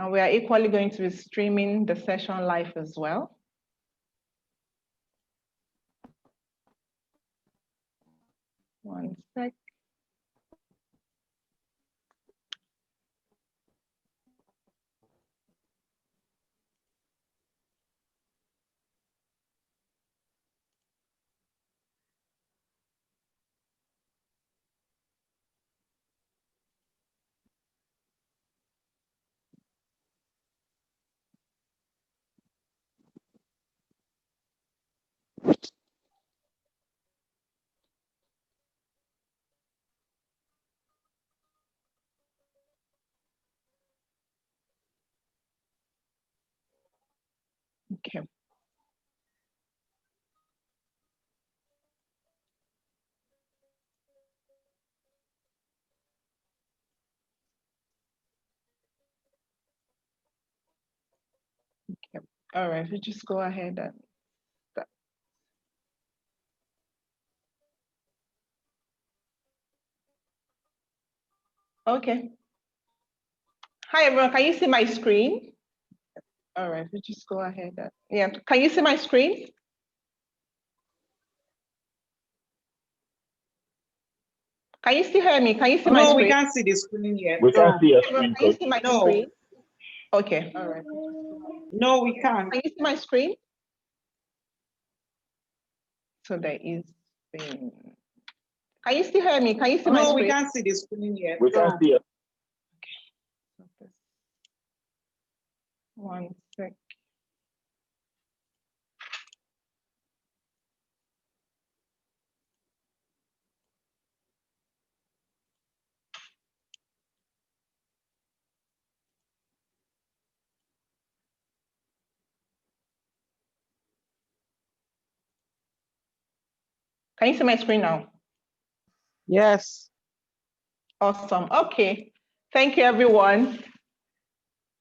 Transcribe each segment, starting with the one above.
And we are equally going to be streaming the session live as well. One sec. Okay. Okay. All right, we just go ahead and start. Okay. Hi, everyone. Can you see my screen? All right, we just go ahead. Yeah, can you see my screen? Can you still hear me? Can you see my screen? No, we can't see the screen yet. We can't see your screen. Can you see my screen? Okay, all right. No, we can't. Can you see my screen? So there is the. Can you still hear me? Can you see my screen? No, we can't see the screen yet. We can't see your. Okay. One sec. Can you see my screen now? Yes. Awesome. Okay. Thank you, everyone.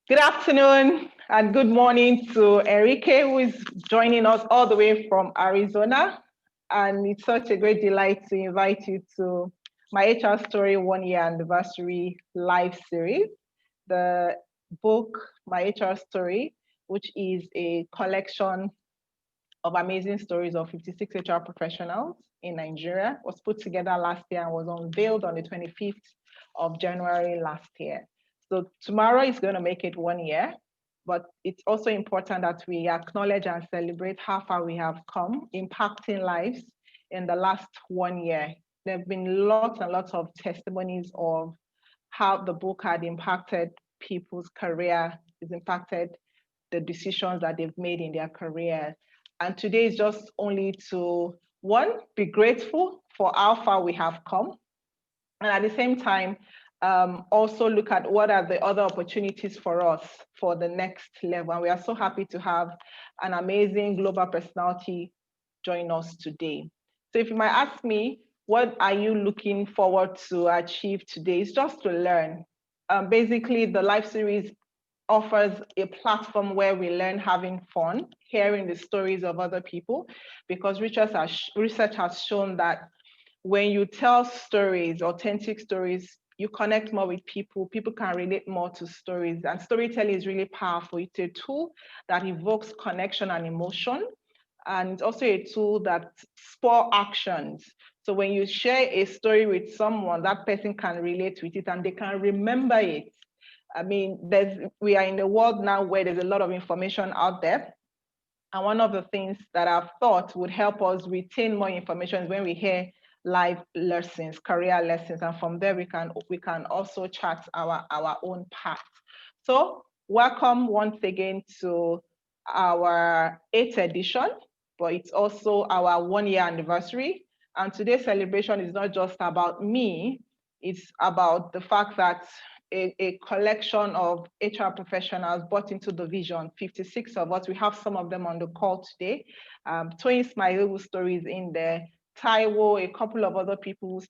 Good afternoon and good morning to Enrique, who is joining us all the way from Arizona. And it's such a great delight to invite you to my HR Story 1 year anniversary live series. The book, My HR Story, which is a collection of amazing stories of 56 HR professionals in Nigeria, was put together last year and was unveiled on the 25th of January last year. So tomorrow is going to make it 1 year, but it's also important that we acknowledge and celebrate how far we have come, impacting lives in the last 1 year. There have been lots and lots of testimonies of how the book had impacted people's career, has impacted the decisions that they've made in their career. And today is just only to, one, be grateful for how far we have come. And at the same time, also look at what are the other opportunities for us for the next level. And we are so happy to have an amazing global personality join us today. So if you might ask me, what are you looking forward to achieve today? It's just to learn. Basically, the live series offers a platform where we learn having fun, hearing the stories of other people, because research has shown that when you tell stories, authentic stories, you connect more with people, people can relate more to stories, and storytelling is really powerful. It's a tool that evokes connection and emotion, and it's also a tool that spurs actions. So when you share a story with someone, that person can relate with it and they can remember it. I mean, we are in a world now where there's a lot of information out there. And one of the things that I've thought would help us retain more information is when we hear live lessons, career lessons, and from there we can also chart our own path. So welcome once again to our 8th edition, but it's also our 1 year anniversary. And today's celebration is not just about me, it's about the fact that a collection of HR professionals bought into the vision, 56 of us. We have some of them on the call today. Twins, my little stories in there. Taiwo, a couple of other people whose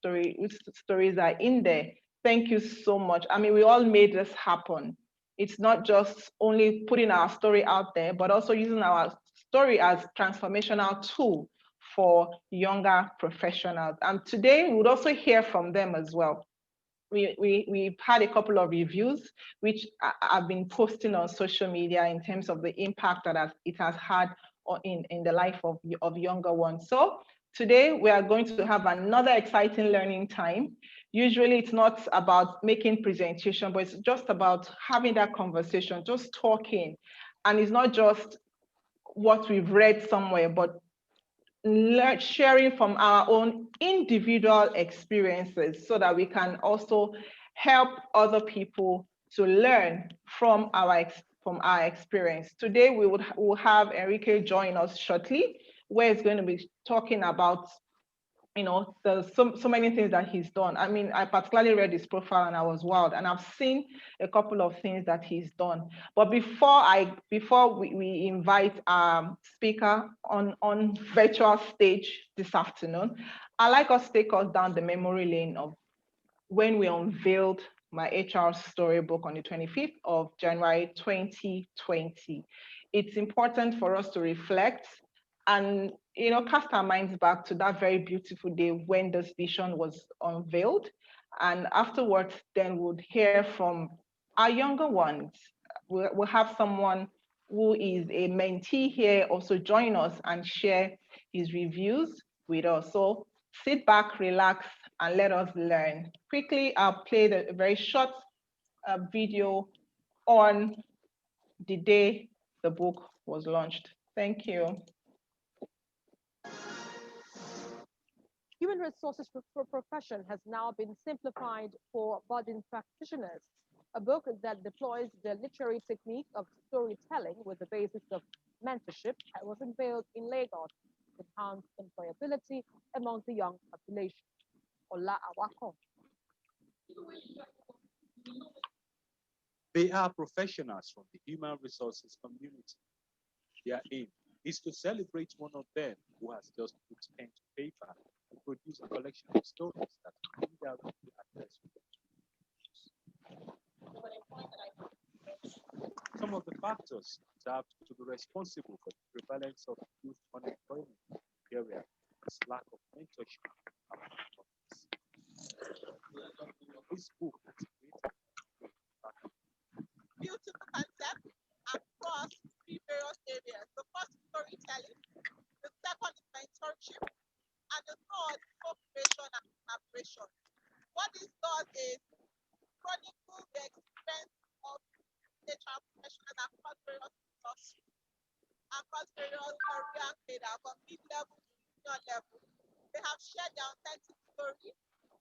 stories are in there. Thank you so much. I mean, we all made this happen. It's not just only putting our story out there, but also using our story as transformational tool for younger professionals. And today we would also hear from them as well. we've had a couple of reviews, which I've been posting on social media in terms of the impact that it has had in the life of younger ones. So today we are going to have another exciting learning time. Usually it's not about making presentation, but it's just about having that conversation, just talking. And it's not just what we've read somewhere, but sharing from our own individual experiences so that we can also help other people to learn from our experience. Today we will have Enrique join us shortly, where he's going to be talking about, you know, there's so many things that he's done. I mean, I particularly read his profile and I was wild, and I've seen a couple of things that he's done. But before we invite our speaker on virtual stage this afternoon, I'd like us to take us down the memory lane of when we unveiled my HR storybook on the 25th of January 2020. It's important for us to reflect and, you know, cast our minds back to that very beautiful day when this vision was unveiled. And afterwards, then we'll hear from our younger ones. We'll have someone who is a mentee here also join us and share his reviews with us. So sit back, relax, and let us learn. Quickly, I'll play a very short video on the day the book was launched. Thank you. Human resources profession has now been simplified for budding practitioners. A book that deploys the literary technique of storytelling with the basis of mentorship was unveiled in Lagos to enhance employability among the young population. Ola Awako. They are professionals from the human resources community. Their aim is to celebrate one of them who has just put pen to paper and produce a collection of stories that indirectly address some of the factors observed to be responsible for the prevalence of youth unemployment in Nigeria is lack of mentorship. This book has created beautiful concept across three various areas. The first is storytelling, the second is mentorship, and the third is co-creation and collaboration. What this does is chronicle the experience of HR professionals across various industries, across various career cadre, from mid-level to senior level. They have shared their authentic story,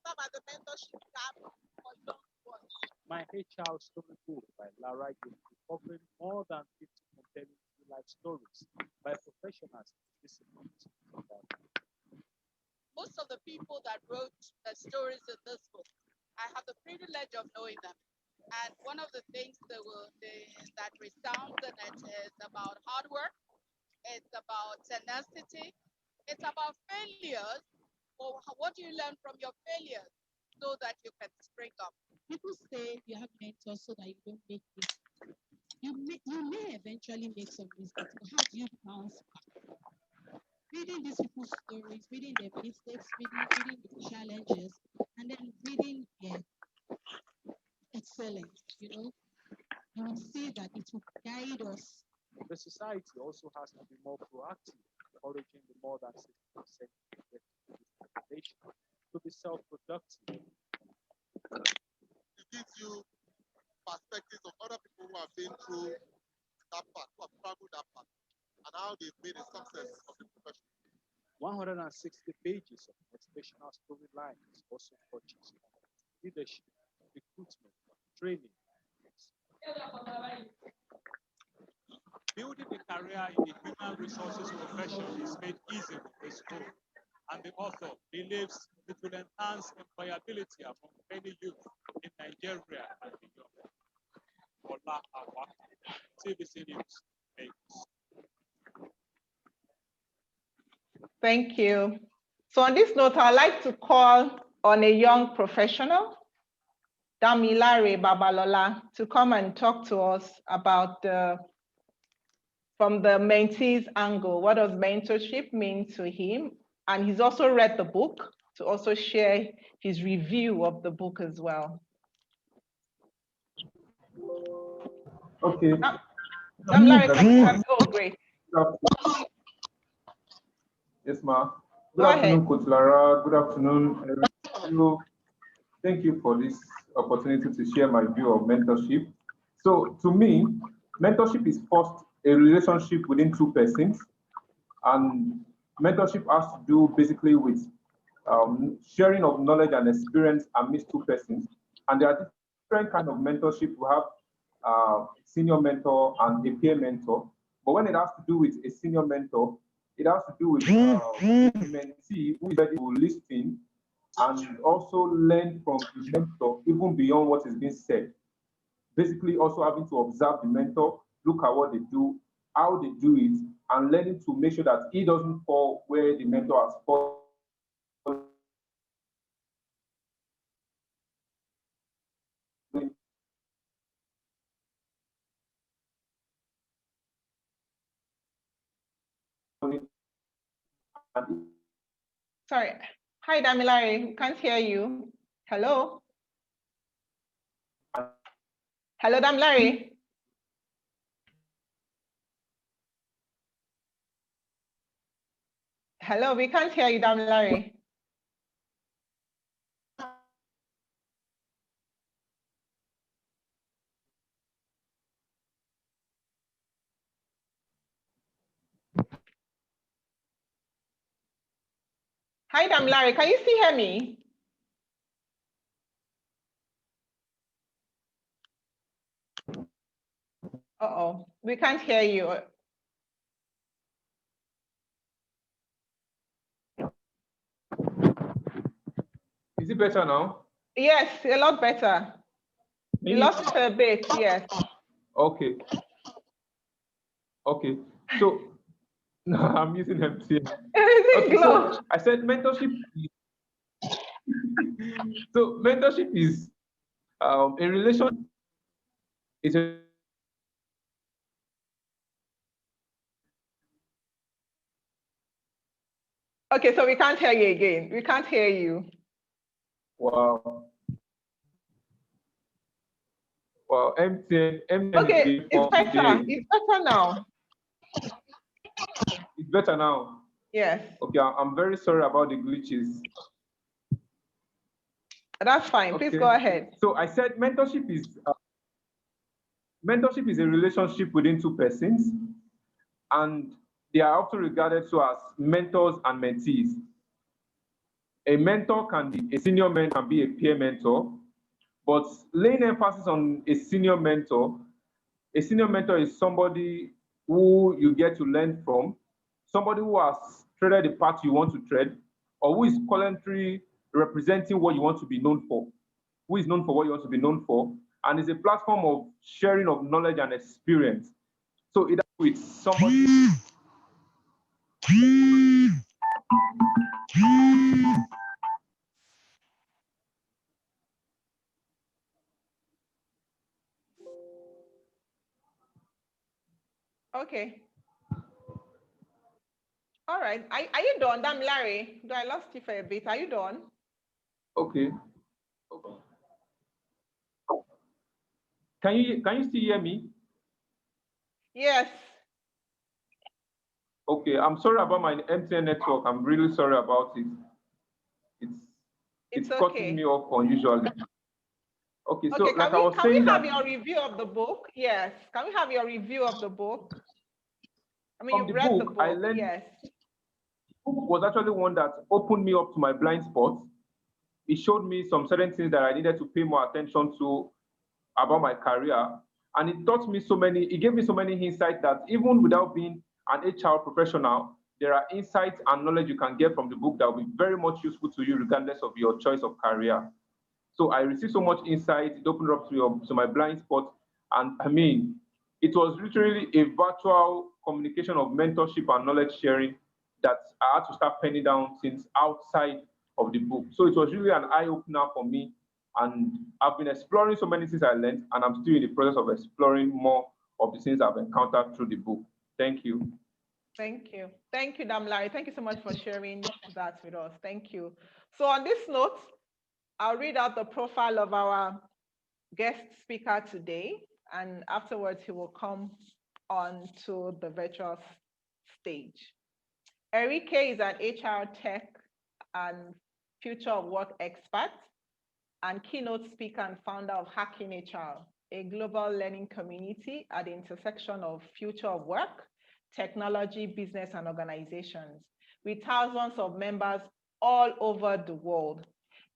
some at the mentorship gap for young ones. My HR Storybook by Lara Yeku, covering more than 50 compelling life stories by professionals in disciplines. Most of the people that wrote the stories in this book, I have the privilege of knowing them. And one of the things that resounds in it is about hard work, it's about tenacity, it's about failures, or what do you learn from your failures so that you can spring up. People say you have mentors so that you don't make mistakes. You may eventually make some mistakes, but how do you bounce back? Reading these people's stories, reading their mistakes, reading the challenges, and then reading their excellence, you know, you will see that it will guide us. The society also has to be more proactive, encouraging the more than 60% of the population to be self-productive. It gives you perspectives of other people who have been through that path, who have traveled that path, and how they've made a success of the profession. 160 pages of motivational storylines also touches on leadership, recruitment, training. Building a career in the human resources profession is made easy with this book, and the author believes it will enhance employability among many youth in Nigeria and beyond. Ola Awako, TVC News, Lagos. Thank you. So on this note, I'd like to call on a young professional, Damilare Babalola, to come and talk to us about from the mentee's angle, what does mentorship mean to him? And he's also read the book, to also share his review of the book as well. Okay. Lara, oh, great. Yes, ma'am. Good Go afternoon, ahead. Coach Lara. Good afternoon, Enrique. Thank you for this opportunity to share my view of mentorship. So, to me, mentorship is first a relationship within two persons, and mentorship has to do basically with sharing of knowledge and experience amidst two persons. And there are different kinds of mentorship. We have senior mentor and a peer mentor. But when it has to do with a senior mentor, it has to do with a mentee who is ready to listen and also learn from his mentor even beyond what is being said. Basically, also having to observe the mentor, look at what they do, how they do it, and learning to make sure that he doesn't fall where the mentor has fallen. Sorry. Hi, Damilare. We can't hear you. Hello? Hello, Damilare. Hello, we can't hear you, Damilare. Hi, Damilare. Can you still hear me? Uh-oh, we can't hear you. Is it better now? Yes, a lot better. You lost it a bit, yes. Okay. Okay. So no, I'm using empty. Okay, so I said mentorship. So mentorship is a relation. It's a Okay, so we can't hear you again. We can't hear you. wow. Wow, MTN Okay, it's better. day. It's better now. It's better now. Yes. Okay, I'm very sorry about the glitches. That's fine. Okay. Please go ahead. So I said mentorship is a relationship within two persons, and they are often regarded to as mentors and mentees. A mentor can be a senior mentor, can be a peer mentor, but laying emphasis on a senior mentor is somebody who you get to learn from, somebody who has treaded the path you want to tread, or who is currently representing what you want to be known for, who is known for what you want to be known for, and is a platform of sharing of knowledge and experience. So either with somebody. Okay. All right. Are you done, Larry? I lost you for a bit. Are you done? Okay. Can you still hear me? Yes. Okay, I'm sorry about my MTN network. I'm really sorry about it. It's okay. cutting me off unusually. Okay, so okay, like I was saying, can we have your review of the book? Yes. Can we have your review of the book? I mean, you've read the book. I learned. Yes. The book was actually one that opened me up to my blind spots. It showed me some certain things that I needed to pay more attention to about my career, and it taught me so many. It gave me so many insights that even without being an HR professional, there are insights and knowledge you can get from the book that will be very much useful to you, regardless of your choice of career. So I received so much insight. It opened up to my blind spot, and I mean, it was literally a virtual communication of mentorship and knowledge sharing that I had to start penning down since outside of the book. So it was really an eye opener for me, and I've been exploring so many things I learned, and I'm still in the process of exploring more of the things I've encountered through the book. Thank you. Thank you. Thank you, Damlari. Thank you so much for sharing that with us. Thank you. So on this note, I'll read out the profile of our guest speaker today, and afterwards he will come on to the virtual stage. Enrique is an HR tech and future of work expert and keynote speaker and founder of Hacking HR, a global learning community at the intersection of future of work, technology, business, and organizations, with thousands of members all over the world.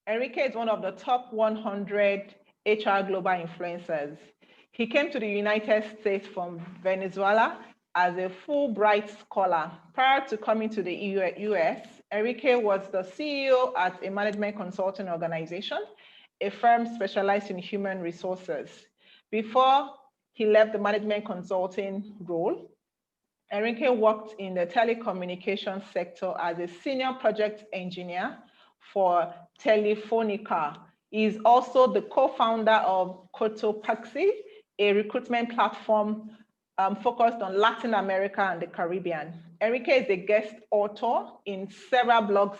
Enrique is one of the top 100 HR global influencers. He came to the United States from Venezuela as a Fulbright scholar. Prior to coming to the US, Enrique was the CEO at a management consulting organization, a firm specialized in human resources. Before he left the management consulting role, Enrique worked in the telecommunications sector as a senior project engineer for Telefonica. He is also the co-founder of Cotopaxi, a recruitment platform focused on Latin America and the Caribbean. Enrique is a guest author in several blogs,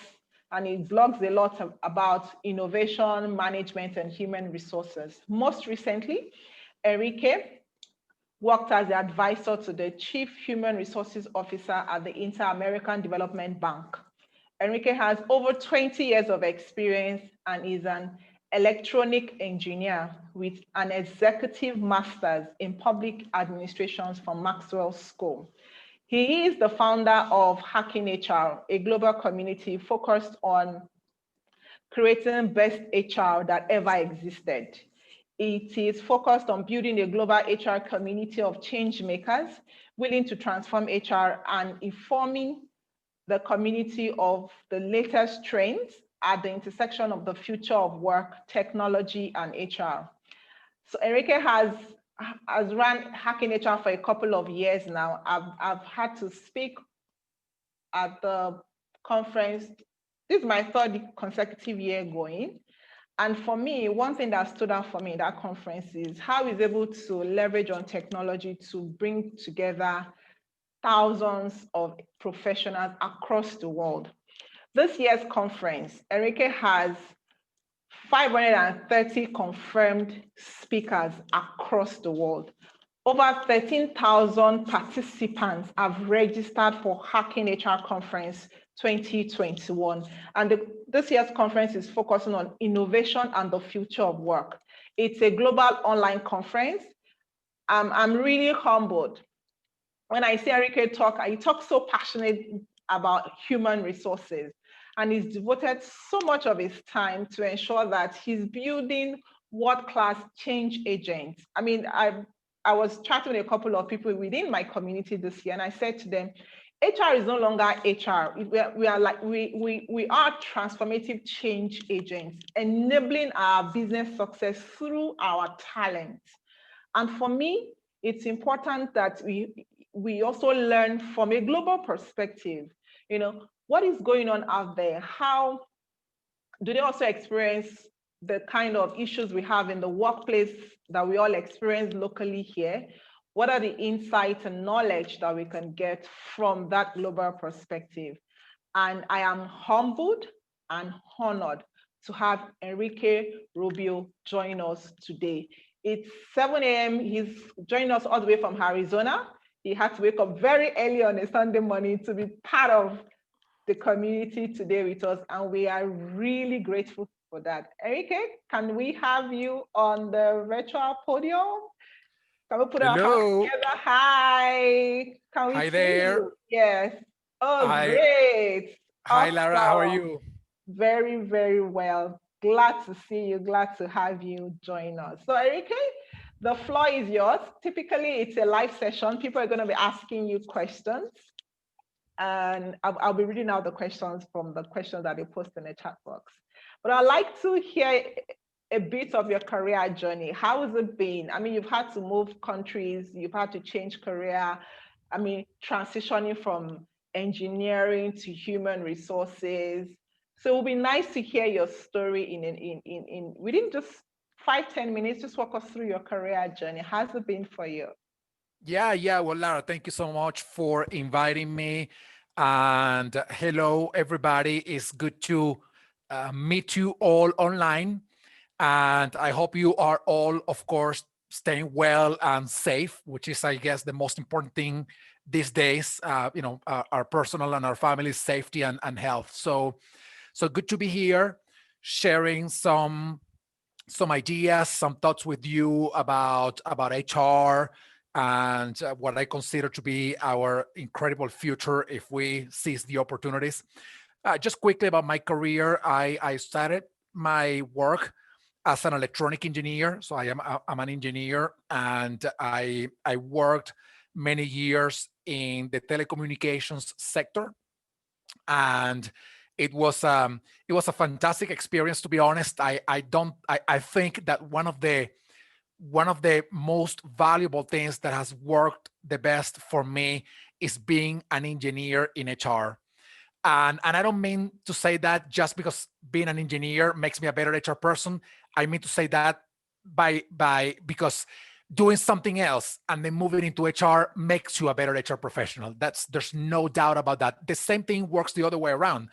and he blogs a lot about innovation, management, and human resources. Most recently, Enrique worked as the advisor to the Chief Human Resources Officer at the Inter-American Development Bank. Enrique has over 20 years of experience and is an electronic engineer with an executive master's in public administration from Maxwell School. He is the founder of Hacking HR, a global community focused on creating best HR that ever existed. It is focused on building a global HR community of change makers willing to transform HR and informing the community of the latest trends at the intersection of the future of work, technology, and HR. So Enrique has run Hacking HR for a couple of years now. I've had to speak at the conference. This is my third consecutive year going. And for me, one thing that stood out for me in that conference is how he's able to leverage on technology to bring together thousands of professionals across the world. This year's conference, Enrique has 530 confirmed speakers across the world. Over 13,000 participants have registered for Hacking HR Conference 2021. And this year's conference is focusing on innovation and the future of work. It's a global online conference. I'm really humbled. When I see Enrique talk, he talks so passionate about human resources. And he's devoted so much of his time to ensure that he's building world-class change agents. I mean, I was chatting with a couple of people within my community this year, and I said to them, HR is no longer HR. We are transformative change agents, enabling our business success through our talent. And for me, it's important that we also learn from a global perspective. You know, what is going on out there? How do they also experience the kind of issues we have in the workplace that we all experience locally here? What are the insights and knowledge that we can get from that global perspective? And I am humbled and honored to have Enrique Rubio join us today. It's 7 a.m. He's joining us all the way from Arizona. He had to wake up very early on a Sunday morning to be part of the community today with us, and we are really grateful for that. Enrique, can we have you on the virtual podium? Can we put our hands together? Hi. Can we Hi see there. you? Yes. Oh, Hi. Great. Hi, Lara. How are you? Very, very well. Glad to see you. Glad to have you join us. So, Enrique, the floor is yours. Typically, it's a live session. People are going to be asking you questions. And I'll be reading out the questions from the questions that they post in the chat box. But I'd like to hear a bit of your career journey. How has it been? I mean, you've had to move countries, you've had to change career. I mean, transitioning from engineering to human resources. So it would be nice to hear your story in within just 5-10 minutes. Just walk us through your career journey. How's it been for you? Yeah. Well, Lara, thank you so much for inviting me. And hello, everybody. It's good to meet you all online. And I hope you are all, of course, staying well and safe, which is, I guess, the most important thing these days. Our personal and our family safety and health. So good to be here, sharing some ideas, some thoughts with you about HR and what I consider to be our incredible future if we seize the opportunities. Just quickly about my career, I started my work as an electronic engineer. So I'm an engineer, and I worked many years in the telecommunications sector, and it was a fantastic experience, to be honest. I think that one of the most valuable things that has worked the best for me is being an engineer in HR. And I don't mean to say that just because being an engineer makes me a better HR person. I mean to say that by because doing something else and then moving into HR makes you a better HR professional. There's no doubt about that. The same thing works the other way around.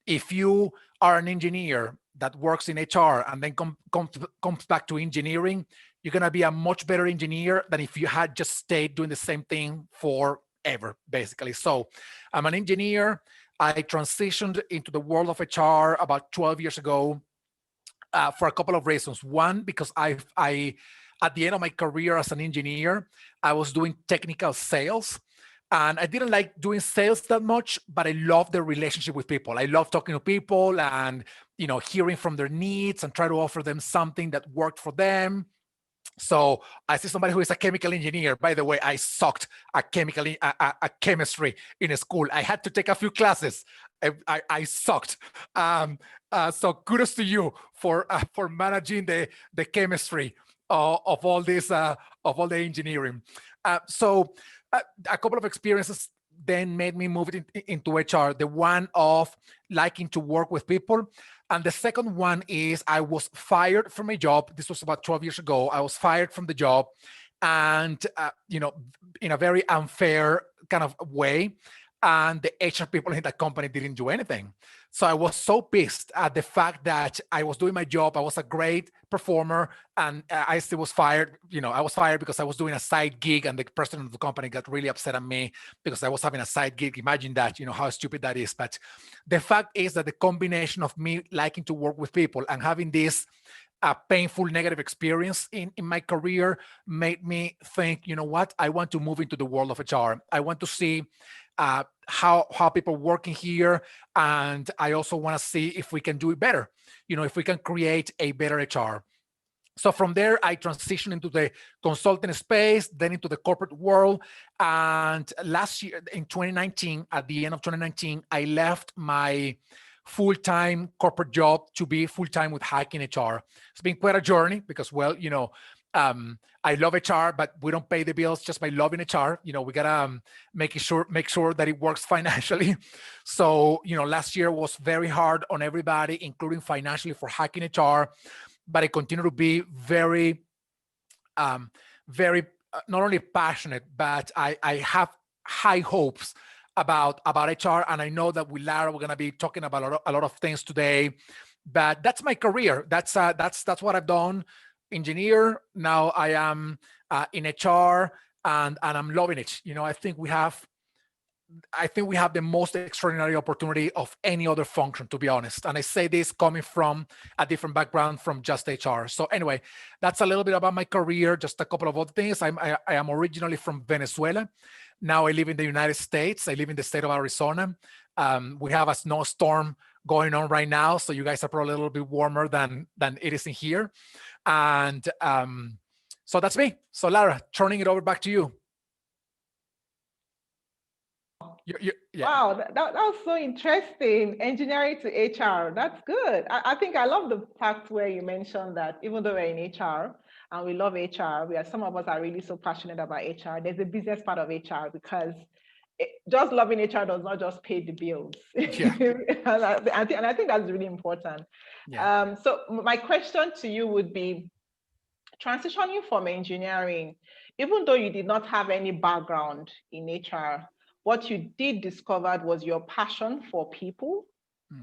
If you are an engineer that works in HR and then comes back to engineering, you're gonna be a much better engineer than if you had just stayed doing the same thing forever, basically. So I'm an engineer. I transitioned into the world of HR about 12 years ago for a couple of reasons. One, because I at the end of my career as an engineer, I was doing technical sales. And I didn't like doing sales that much, but I love the relationship with people. I love talking to people and hearing from their needs and try to offer them something that worked for them. So I see somebody who is a chemical engineer. By the way, I sucked at chemistry in school. I had to take a few classes. I sucked. So kudos to you for managing the chemistry of all this of all the engineering. So a couple of experiences then made me move into HR. The one of liking to work with people. And the second one is I was fired from a job. This was about 12 years ago. I was fired from the job, and in a very unfair kind of way. And the HR people in that company didn't do anything. So I was so pissed at the fact that I was doing my job. I was a great performer, and I still was fired. I was fired because I was doing a side gig, and the president of the company got really upset at me because I was having a side gig. Imagine that, how stupid that is. But the fact is that the combination of me liking to work with people and having this painful negative experience in my career made me think, you know what, I want to move into the world of HR. I want to see how people working here, and I also want to see if we can do it better. If we can create a better HR. So from there, I transitioned into the consulting space, then into the corporate world. And last year, in 2019, at the end of 2019, I left my full-time corporate job to be full-time with Hacking HR. It's been quite a journey because, well, I love HR, but we don't pay the bills just by loving HR. We gotta make sure that it works financially. So, last year was very hard on everybody, including financially for Hacking HR. But I continue to be very, very not only passionate, but I have high hopes about HR. And I know that with Lara, we're gonna be talking about a lot of things today. But that's my career. That's what I've done. Engineer. Now I am in HR, and I'm loving it. I think we have the most extraordinary opportunity of any other function, to be honest. And I say this coming from a different background from just HR. So anyway, that's a little bit about my career. Just a couple of other things. I am originally from Venezuela. Now I live in the United States. I live in the state of Arizona. We have a snowstorm going on right now, so you guys are probably a little bit warmer than it is in here. And so that's me. So Lara, turning it over back to you. Yeah. Wow, that was so interesting. Engineering to HR, that's good. I think I love the fact where you mentioned that even though we're in HR and we love HR, some of us are really so passionate about HR. There's a business part of HR because just loving HR does not just pay the bills. Yeah. and I think that's really important. Yeah. So my question to you would be, transitioning from engineering, even though you did not have any background in HR, what you did discover was your passion for people,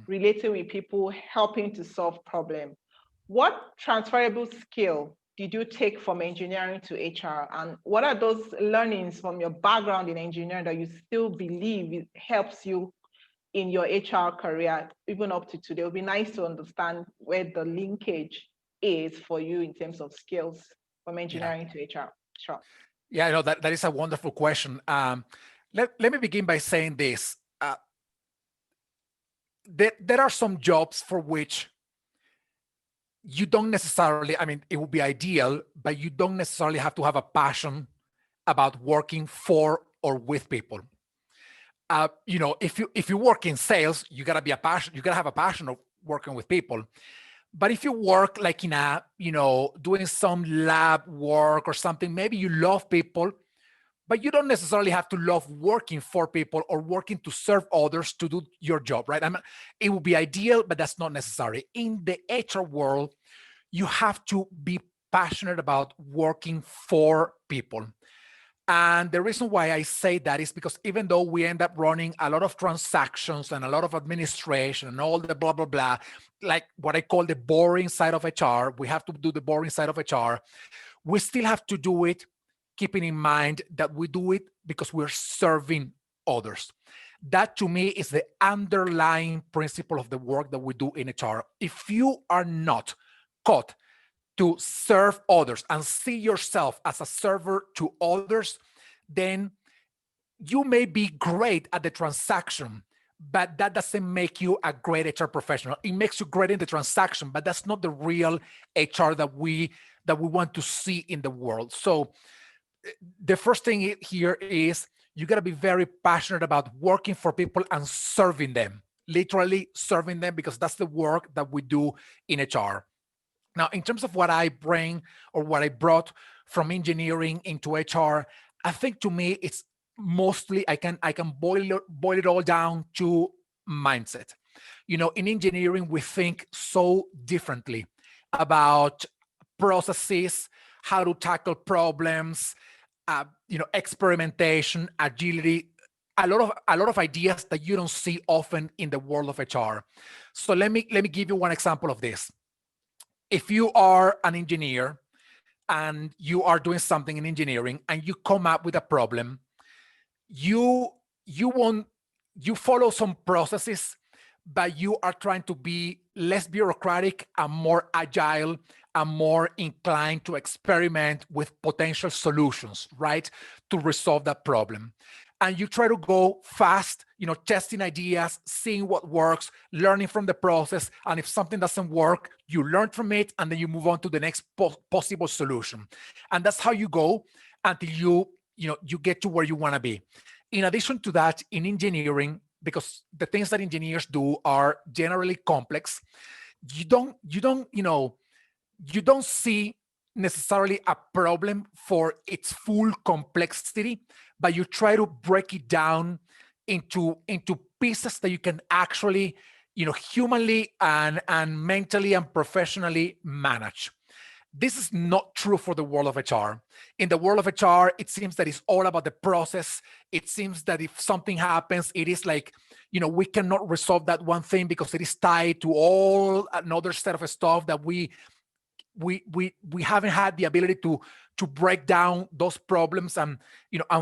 relating with people, helping to solve problems. What transferable skill did you take from engineering to HR? And what are those learnings from your background in engineering that you still believe it helps you in your HR career, even up to today? It would be nice to understand where the linkage is for you in terms of skills from engineering to HR. Sure. Yeah, I know that is a wonderful question. Let me begin by saying this. There are some jobs for which you don't necessarily, I mean, it would be ideal, but you don't necessarily have to have a passion about working for or with people. You know, if you work in sales, you gotta have a passion of working with people. But if you work like in a, you know, doing some lab work or something, maybe you love people, but you don't necessarily have to love working for people or working to serve others to do your job, right? It would be ideal, but that's not necessary. In the HR world, you have to be passionate about working for people. And the reason why I say that is because even though we end up running a lot of transactions and a lot of administration and all the blah, blah, blah, like what I call the boring side of HR, we have to do the boring side of HR. We still have to do it, keeping in mind that we do it because we're serving others. That to me is the underlying principle of the work that we do in HR. If you are not caught to serve others and see yourself as a server to others, then you may be great at the transaction, but that doesn't make you a great HR professional. It makes you great in the transaction, but that's not the real HR that we want to see in the world. So the first thing here is you got to be very passionate about working for people and serving them, literally serving them, because that's the work that we do in HR. Now, in terms of what I bring or what I brought from engineering into HR, I think to me it's mostly I can boil it all down to mindset. You know, in engineering we think so differently about processes, how to tackle problems, you know, experimentation, agility, a lot of ideas that you don't see often in the world of HR. So let me give you one example of this. If you are an engineer and you are doing something in engineering and you come up with a problem, you follow some processes, but you are trying to be less bureaucratic and more agile and more inclined to experiment with potential solutions, right, to resolve that problem. And you try to go fast, you know, testing ideas, seeing what works, learning from the process. And if something doesn't work, you learn from it, and then you move on to the next possible solution. And that's how you go until you get to where you want to be. In addition to that, in engineering, because the things that engineers do are generally complex, you don't see necessarily a problem for its full complexity, but you try to break it down into pieces that you can actually, humanly and mentally and professionally manage. This is not true for the world of HR. In the world of HR, it seems that it's all about the process. It seems that if something happens, it is like, we cannot resolve that one thing because it is tied to all another set of stuff that we haven't had the ability to break down those problems and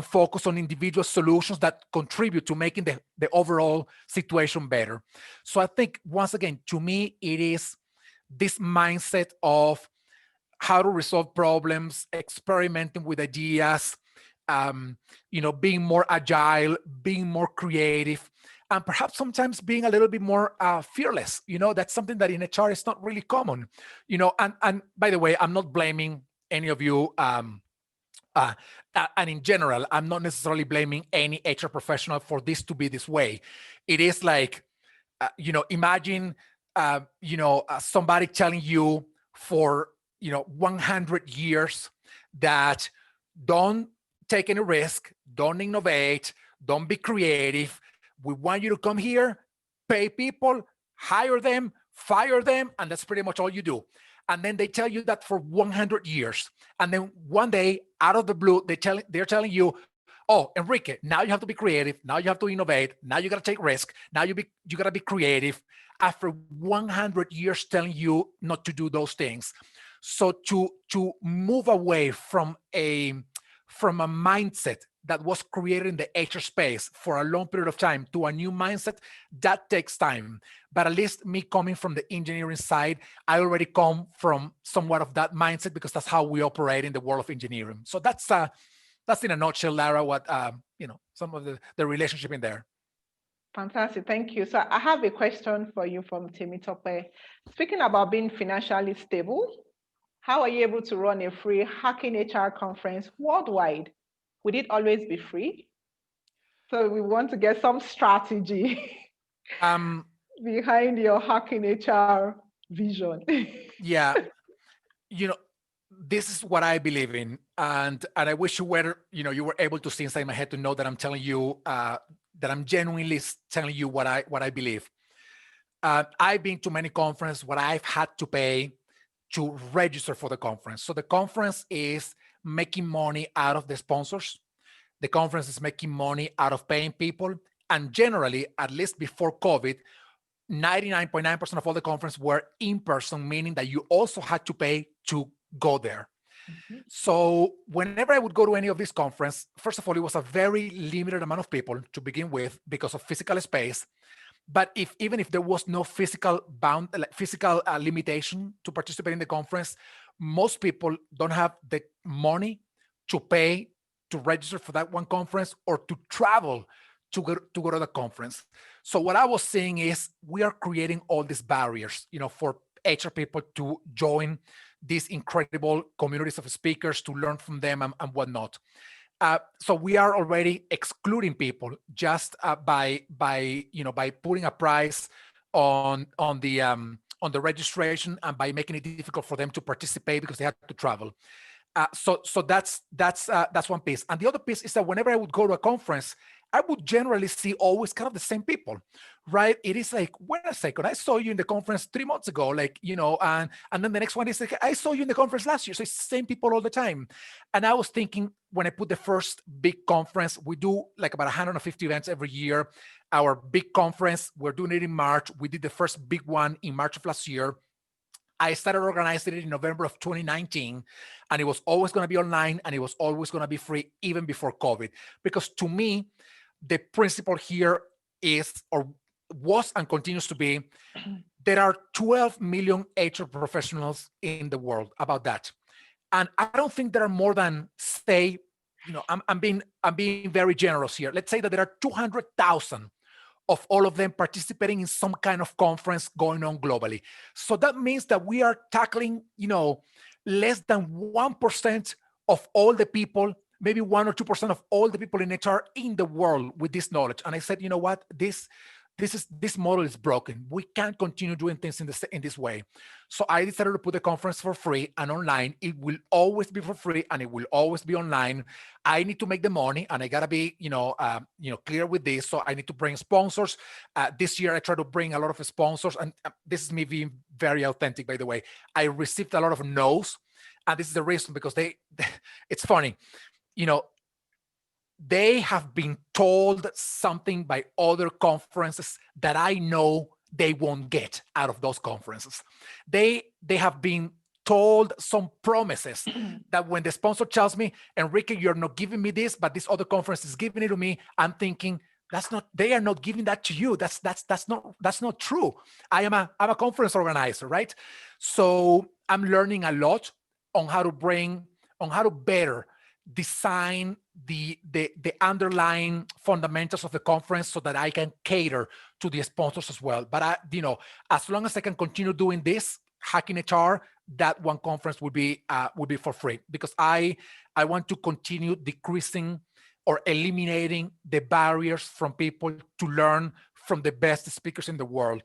focus on individual solutions that contribute to making the overall situation better. So I think, once again, to me, it is this mindset of how to resolve problems, experimenting with ideas, being more agile, being more creative, and perhaps sometimes being a little bit more fearless. That's something that in HR is not really common. And by the way, I'm not blaming any of you. And in general, I'm not necessarily blaming any HR professional for this to be this way. It is like, imagine, somebody telling you for 100 years that don't take any risk, don't innovate, don't be creative. We want you to come here, pay people, hire them, fire them, and that's pretty much all you do. and then they tell you that for 100 years. And then one day, out of the blue, they're telling you, oh, Enrique, now you have to be creative. Now you have to innovate. Now you got to take risk. Now you got to be creative. After 100 years telling you not to do those things. So to move away from a mindset that was created in the HR space for a long period of time to a new mindset, that takes time. But at least me coming from the engineering side, I already come from somewhat of that mindset because that's how we operate in the world of engineering. So that's in a nutshell, Lara, what some of the relationship in there. Fantastic, thank you. So I have a question for you from Temitope. Speaking about being financially stable, how are you able to run a free Hacking HR conference worldwide? Would it always be free? So we want to get some strategy behind your Hacking HR vision. Yeah, this is what I believe in, and I wish you were able to see inside my head to know that I'm telling you that I'm genuinely telling you what I believe. I've been to many conferences where I've had to pay to register for the conference. So the conference is making money out of the sponsors. The conference is making money out of paying people. And generally, at least before COVID, 99.9% of all the conferences were in person, meaning that you also had to pay to go there. Mm-hmm. So whenever I would go to any of these conferences, first of all, it was a very limited amount of people to begin with because of physical space. But even if there was no physical limitation to participate in the conference, most people don't have the money to pay to register for that one conference or to travel to go to the conference. So what I was saying is we are creating all these barriers, for HR people to join these incredible communities of speakers, to learn from them and whatnot. So we are already excluding people just by putting a price on the registration and by making it difficult for them to participate because they have to travel. So that's one piece. And the other piece is that whenever I would go to a conference, I would generally see always kind of the same people, right? It is like, wait a second, I saw you in the conference 3 months ago, and then the next one is like, I saw you in the conference last year. So it's the same people all the time. And I was thinking when I put the first big conference, we do like about 150 events every year. Our big conference, we're doing it in March. We did the first big one in March of last year. I started organizing it in November of 2019, and it was always going to be online and it was always going to be free even before COVID. Because to me, the principle here is, or was and continues to be, there are 12 million HR professionals in the world, about that. And I don't think there are more than, say, I'm being very generous here. Let's say that there are 200,000 of all of them participating in some kind of conference going on globally. So that means that we are tackling, less than 1% of all the people, maybe 1 or 2% of all the people in HR in the world with this knowledge. And I said, you know what, this model is broken. We can't continue doing things in this way. So I decided to put the conference for free and online. It will always be for free and it will always be online. I need to make the money and I gotta be, clear with this. So I need to bring sponsors. This year I try to bring a lot of sponsors, and this is me being very authentic, by the way. I received a lot of no's, and this is the reason, because it's funny, they have been told something by other conferences that I know they won't get out of those conferences. They have been told some promises that when the sponsor tells me, Enrique, you're not giving me this, but this other conference is giving it to me, I'm thinking, they are not giving that to you. That's not true. I'm a conference organizer, right? So I'm learning a lot on how to better design the underlying fundamentals of the conference so that I can cater to the sponsors as well. But as long as I can continue doing this, Hacking HR, that one conference would be for free, because I want to continue decreasing or eliminating the barriers from people to learn from the best speakers in the world.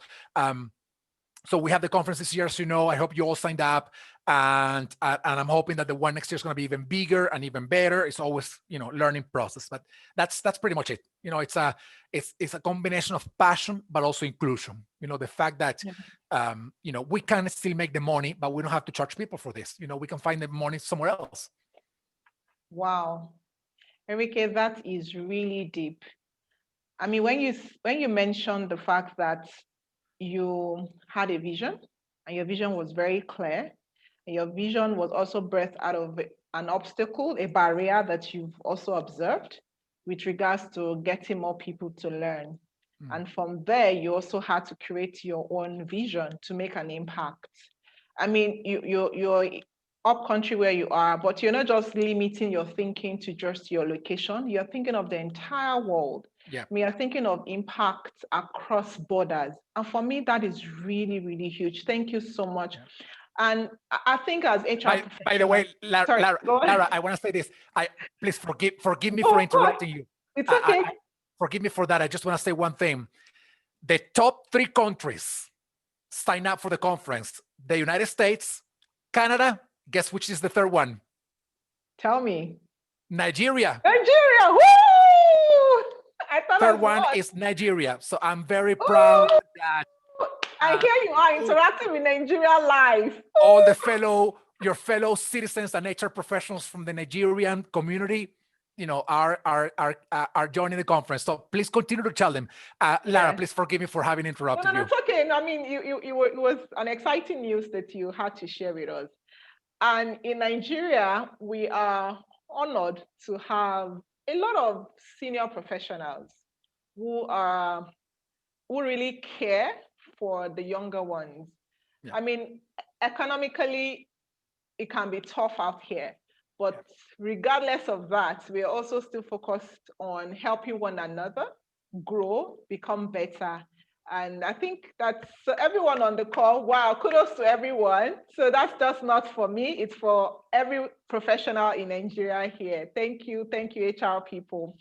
So we have the conference this year, as you know. I hope you all signed up, and I'm hoping that the one next year is going to be even bigger and even better. It's always, learning process, but that's pretty much it. It's a combination of passion, but also inclusion. The fact that we can still make the money, but we don't have to charge people for this. We can find the money somewhere else. Wow, Enrique, that is really deep. I mean, when you mentioned the fact that you had a vision, and your vision was very clear, and your vision was also birthed out of an obstacle, a barrier that you've also observed with regards to getting more people to learn. And from there, you also had to create your own vision to make an impact. I mean, you're up country where you are, but you're not just limiting your thinking to just your location. You're thinking of the entire world. Yeah. We are thinking of impact across borders. And for me, that is really, really huge. Thank you so much. Yeah. And I think as HR by the way, Lara, I want to say this. Please forgive me for interrupting you. It's okay. Forgive me for that. I just want to say one thing. The top 3 countries sign up for the conference: the United States, Canada. Guess which is the third one? Tell me. Nigeria. Nigeria. Woo! I thought third one is Nigeria. So I'm very proud that I hear you are interacting with Nigeria live. All your fellow citizens and HR professionals from the Nigerian community, are joining the conference. So please continue to tell them. Lara, please forgive me for having interrupted you. No, it's okay. I mean, it was an exciting news that you had to share with us. And in Nigeria, we are honored to have a lot of senior professionals who really care for the younger ones. Yeah. I mean, economically, it can be tough out here, but regardless of that, we are also still focused on helping one another grow, become better. And I think that's so everyone on the call. Wow, kudos to everyone. So that's just not for me, it's for every professional in Nigeria here. Thank you, HR people.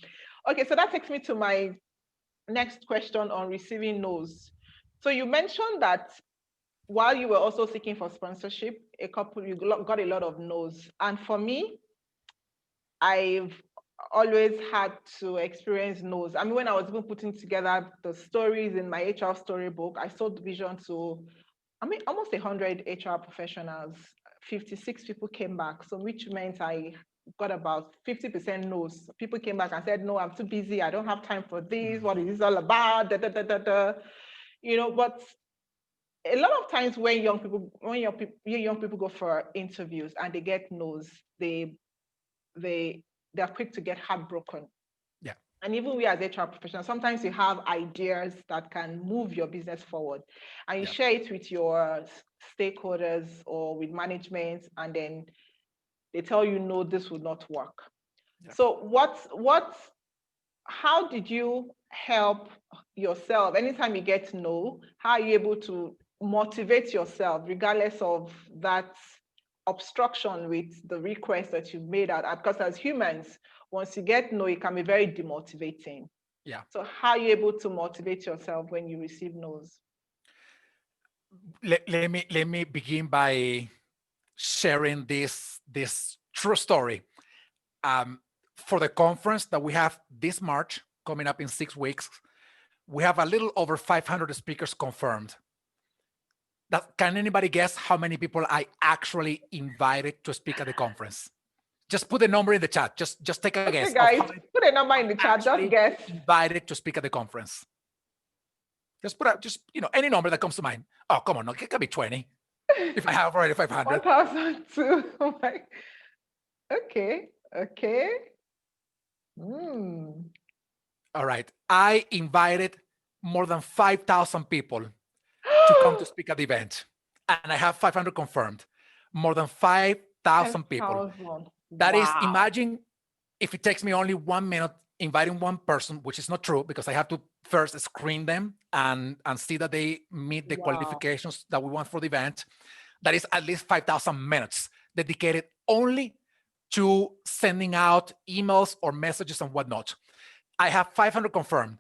Okay, so that takes me to my next question on receiving no's. So you mentioned that while you were also seeking for sponsorship, you got a lot of no's. And for me, I've always had to experience no's. I mean, when I was even putting together the stories in my HR storybook, I sold the vision to, almost 100 HR professionals. 56 people came back, so which meant I got about 50% no's. People came back and said, no, I'm too busy. I don't have time for this. What is this all about? But a lot of times when young people go for interviews and they get no's, they're quick to get heartbroken. Yeah. And even we as HR professionals, sometimes you have ideas that can move your business forward, and you share it with your stakeholders or with management, and then they tell you, no, this would not work. Yeah. So how did you help yourself anytime you get no? How are you able to motivate yourself regardless of that obstruction with the request that you've made out? Because as humans, once you get no, it can be very demotivating. Yeah. So how are you able to motivate yourself when you receive no's? Let me begin by sharing this true story. For the conference that we have this March, coming up in 6 weeks, we have a little over 500 speakers confirmed. Can anybody guess how many people I actually invited to speak at the conference? Just put a number in the chat. Just take a guess. Guys, put a number in the chat. Just guess. Invited to speak at the conference. Just put out any number that comes to mind. Oh, come on, no, it can be 20. If I have already 500. 1,002. Oh my. Okay. All right. I invited more than 5,000 people to come to speak at the event, and I have 500 confirmed. More than 5,000 people. That is, imagine if it takes me only 1 minute inviting one person, which is not true because I have to first screen them and see that they meet the qualifications that we want for the event. That is at least 5,000 minutes dedicated only to sending out emails or messages and whatnot. I have 500 confirmed.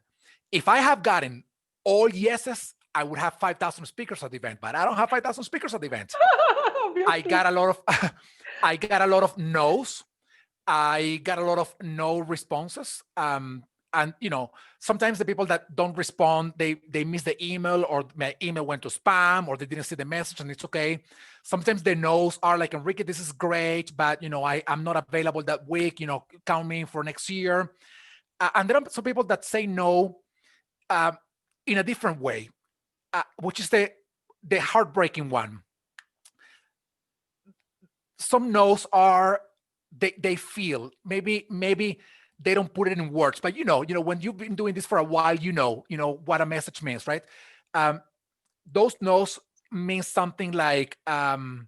If I have gotten all yeses, I would have 5,000 speakers at the event, but I don't have 5,000 speakers at the event. I got a lot of, I got a lot of no's. I got a lot of no responses. And sometimes the people that don't respond, they miss the email, or my email went to spam, or they didn't see the message, and it's okay. Sometimes the no's are like, Enrique, this is great, but I'm not available that week. Count me in for next year. And there are some people that say no in a different way, which is the heartbreaking one. Some no's are they feel maybe they don't put it in words, but when you've been doing this for a while, you know what a message means, right? Those no's mean something like something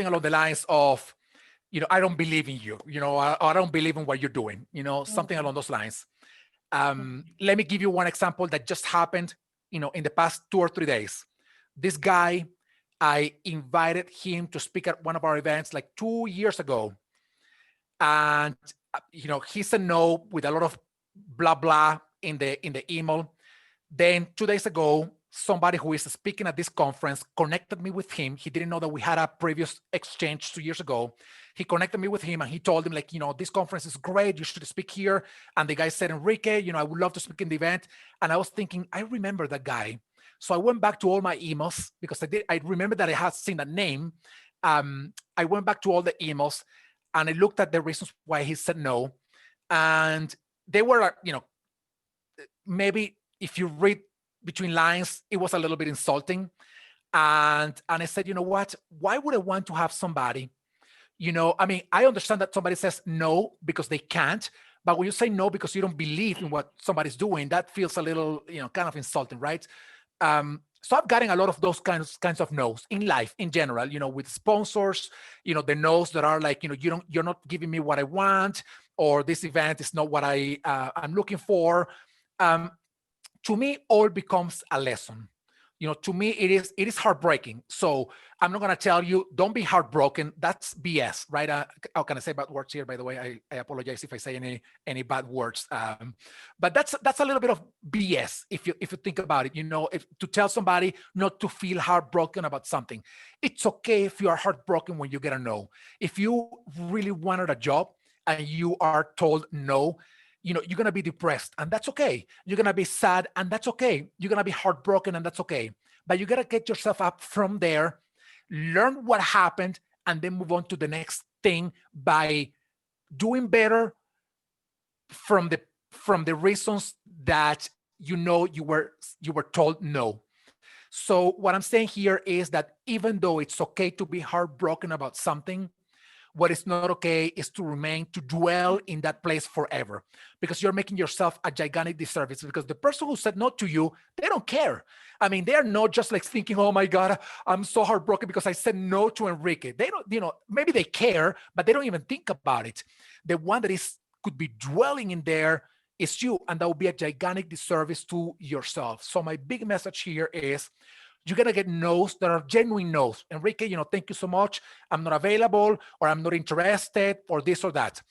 along the lines of I don't believe in you, I don't believe in what you're doing, something along those lines. Let me give you one example that just happened in the past 2 or 3 days. This guy, I invited him to speak at one of our events like 2 years ago. And, he said no with a lot of blah, blah in the email. Then 2 days ago, somebody who is speaking at this conference connected me with him. He didn't know that we had a previous exchange 2 years ago. He connected me with him and he told him like, this conference is great. You should speak here. And the guy said, Enrique, I would love to speak in the event. And I was thinking, I remember that guy. So I went back to all my emails because I remember that I had seen that name. I went back to all the emails and I looked at the reasons why he said no. And they were, maybe if you read between lines, it was a little bit insulting. And I said, you know what? Why would I want to have somebody, I understand that somebody says no because they can't, but when you say no because you don't believe in what somebody's doing, that feels a little, kind of insulting, right? So I've gotten a lot of those kinds of no's in life in general, with sponsors, the no's that are like, you're not giving me what I want, or this event is not what I'm looking for. To me, all becomes a lesson. To me, it is heartbreaking. So I'm not going to tell you, don't be heartbroken. That's BS, right? How can I say bad words here? By the way, I apologize if I say any bad words. But that's a little bit of BS if you think about it. If to tell somebody not to feel heartbroken about something, it's okay if you are heartbroken when you get a no. If you really wanted a job and you are told no, you're going to be depressed and that's okay. You're going to be sad and that's okay. You're going to be heartbroken and that's okay. But you got to get yourself up from there, learn what happened, and then move on to the next thing by doing better from the reasons that you were told no. So what I'm saying here is that even though it's okay to be heartbroken about something, what is not okay is to dwell in that place forever, because you're making yourself a gigantic disservice, because the person who said no to you, they don't care. I mean, they're not just like thinking, oh my God, I'm so heartbroken because I said no to Enrique. They don't, maybe they care, but they don't even think about it. The one that could be dwelling in there is you, and that would be a gigantic disservice to yourself. So my big message here is, you're going to get no's that are genuine no's. Enrique, thank you so much. I'm not available, or I'm not interested, or this or that.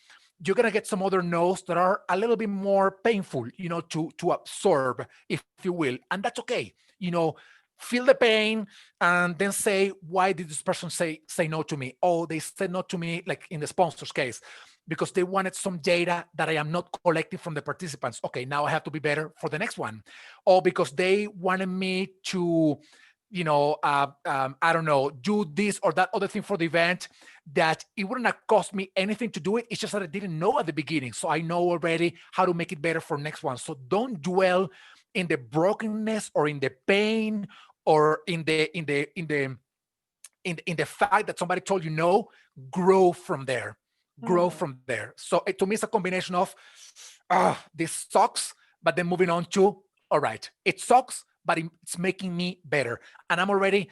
You're going to get some other no's that are a little bit more painful, to absorb, if you will. And that's okay. Feel the pain and then say, why did this person say no to me? Oh, they said no to me, like in the sponsor's case, because they wanted some data that I am not collecting from the participants. Okay, now I have to be better for the next one. Or because they wanted me to, I don't know, do this or that other thing for the event that it wouldn't have cost me anything to do it. It's just that I didn't know at the beginning. So I know already how to make it better for next one. So don't dwell in the brokenness or in the pain or in the fact that somebody told you no. Grow from there. Grow from there. So to me, it's a combination of, this sucks, but then moving on to, all right, it sucks, but it's making me better. And I'm already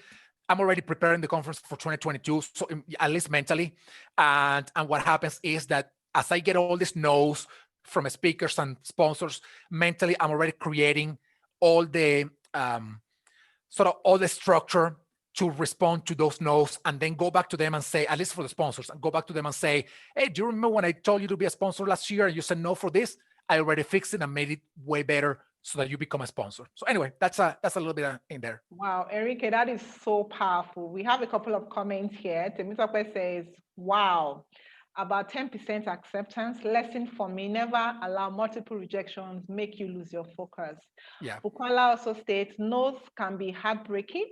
preparing the conference for 2022, so at least mentally. And what happens is that as I get all these no's from speakers and sponsors, mentally, I'm already creating all the all the structure to respond to those no's, and then go back to them and say, at least for the sponsors, and go back to them and say, hey, do you remember when I told you to be a sponsor last year and you said no for this? I already fixed it and made it way better so that you become a sponsor. So anyway, that's a little bit in there. Wow, Enrique, that is so powerful. We have a couple of comments here. Temitope says, wow, about 10% acceptance. Lesson for me, never allow multiple rejections make you lose your focus. Yeah. Bukola also states, no's can be heartbreaking,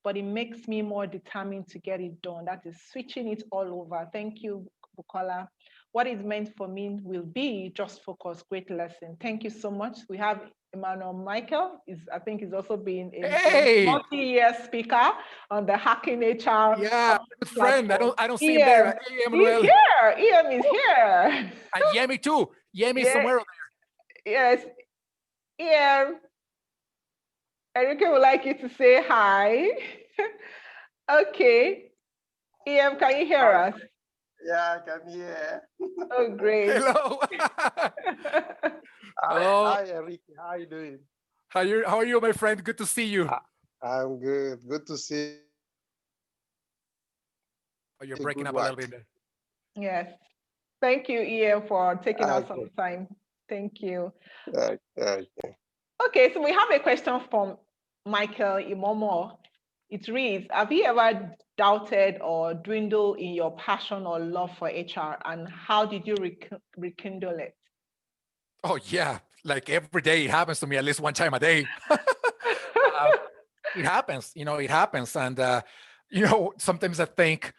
but it makes me more determined to get it done. That is switching it all over. Thank you, Bukola. What is meant for me will be just focus. Great lesson. Thank you so much. We have Emmanuel Michael. I think he's also been a multi-year speaker on the Hacking HR. Yeah, good friend. platform. I don't see him there. Hey, He's here. EM is here. And Yemi too. Yemi is somewhere there. Yes. EM. Enrique would like you to say hi. Okay. EM, can you hear us? Yeah, I can hear. Oh, great. Hello. Hi, Enrique. How are you doing? How are you, my friend? Good to see you. I'm good. Good to see. Oh, you're breaking up a little bit there. Yes. Thank you, EM, for taking out some time. Thank you. Okay, so we have a question from Michael Imomo. It reads, have you ever doubted or dwindled in your passion or love for HR, and how did you rekindle it? Oh, yeah. Like every day it happens to me at least one time a day. It happens, it happens. And, sometimes I think,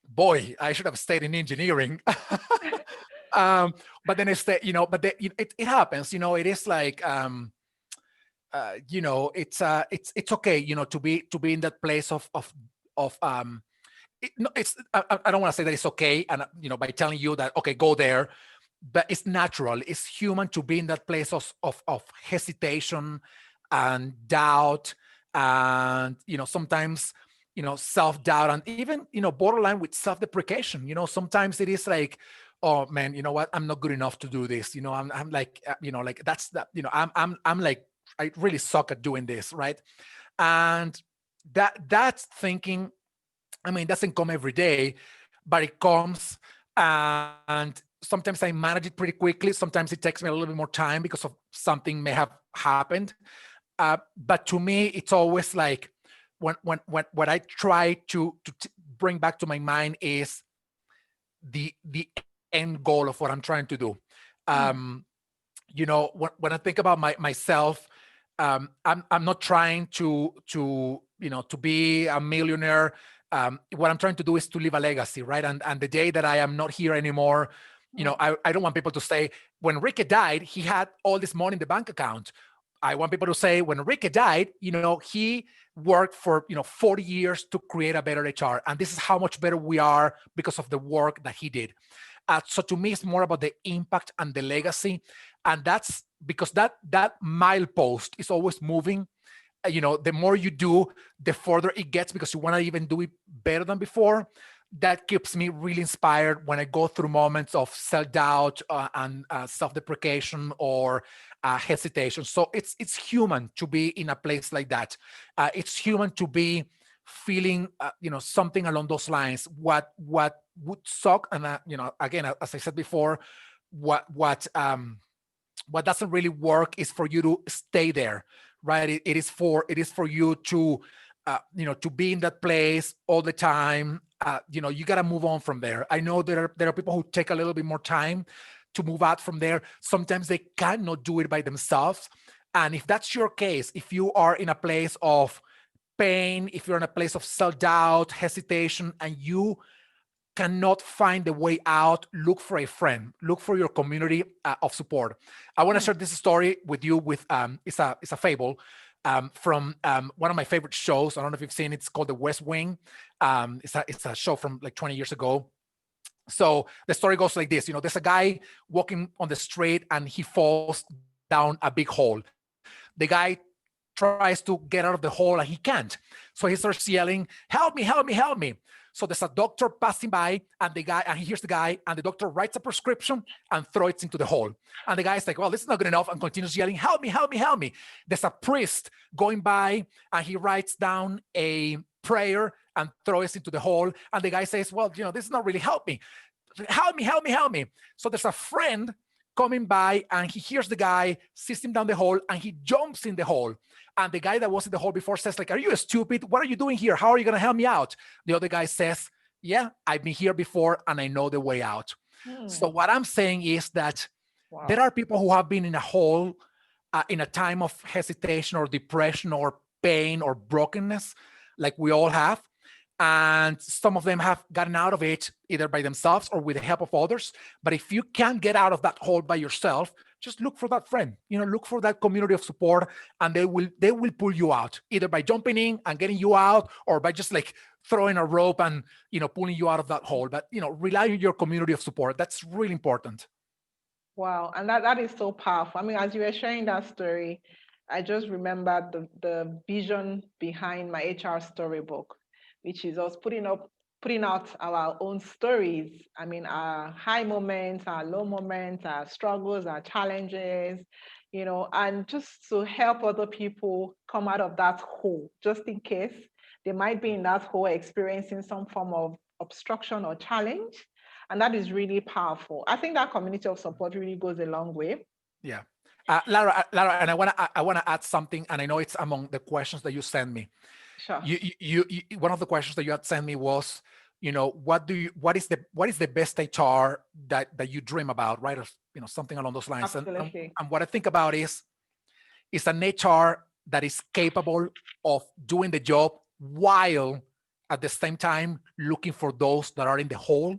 boy, I should have stayed in engineering. But then it happens, it is like, it's okay, to be in that place of I don't want to say that it's okay, and by telling you that, okay, go there, but it's natural, it's human to be in that place of hesitation and doubt, and sometimes self-doubt, and even borderline with self-deprecation. Sometimes it is like, oh man, you know what, I'm not good enough to do this. I'm like, like that's that. I'm like, I really suck at doing this, right? And that's thinking, doesn't come every day, but it comes, and sometimes I manage it pretty quickly. Sometimes it takes me a little bit more time because of something may have happened. But to me, it's always like when what I try to bring back to my mind is the end goal of what I'm trying to do. When I think about myself, I'm not trying to be a millionaire. What I'm trying to do is to leave a legacy, right? And the day that I am not here anymore, I don't want people to say, when Enrique died, he had all this money in the bank account. I want people to say, when Enrique died, he worked for 40 years to create a better HR, and this is how much better we are because of the work that he did. So to me, it's more about the impact and the legacy, and that's because that milepost is always moving. The more you do, the further it gets, because you want to even do it better than before. That keeps me really inspired when I go through moments of self-doubt and self-deprecation or hesitation. So it's human to be in a place like that. It's human to be feeling something along those lines. What would suck, and again, as I said before, what doesn't really work is for you to stay there, right? It is for you to to be in that place all the time. You got to move on from there. I know there are people who take a little bit more time to move out from there. Sometimes they cannot do it by themselves. And if that's your case, if you are in a place of pain, if you're in a place of self-doubt, hesitation, and you cannot find the way out, look for a friend, look for your community of support. I want to share this story with you with, it's a fable from one of my favorite shows. I don't know if you've seen it. It's called The West Wing. It's a show from like 20 years ago. So the story goes like this, there's a guy walking on the street and he falls down a big hole. The guy tries to get out of the hole and he can't. So he starts yelling, help me, help me, help me. So there's a doctor passing by and he hears the guy, and the doctor writes a prescription and throws it into the hole. And the guy's like, well, this is not good enough, and continues yelling, help me, help me, help me. There's a priest going by and he writes down a prayer and throws it into the hole. And the guy says, well, this is not really help me. Help me, help me, help me. So there's a friend coming by and he hears the guy, sees him down the hall, and he jumps in the hole. And the guy that was in the hole before says, like, are you stupid? What are you doing here? How are you going to help me out? The other guy says, yeah, I've been here before and I know the way out. So what I'm saying is that there are people who have been in a hole in a time of hesitation or depression or pain or brokenness, like we all have. And some of them have gotten out of it either by themselves or with the help of others. But if you can't get out of that hole by yourself, just look for that friend, look for that community of support, and they will pull you out either by jumping in and getting you out, or by just like throwing a rope and, pulling you out of that hole. But, rely on your community of support. That's really important. Wow. And that is so powerful. I mean, as you were sharing that story, I just remembered the vision behind my HR storybook, which is us putting out our own stories. I mean, our high moments, our low moments, our struggles, our challenges, and just to help other people come out of that hole, just in case they might be in that hole experiencing some form of obstruction or challenge. And that is really powerful. I think that community of support really goes a long way. Yeah. Lara, and I wanna add something, and I know it's among the questions that you sent me. Sure. You one of the questions that you had sent me was, what is the best HR that you dream about, right? Or, something along those lines. Absolutely. And what I think about is an HR that is capable of doing the job while at the same time looking for those that are in the hole,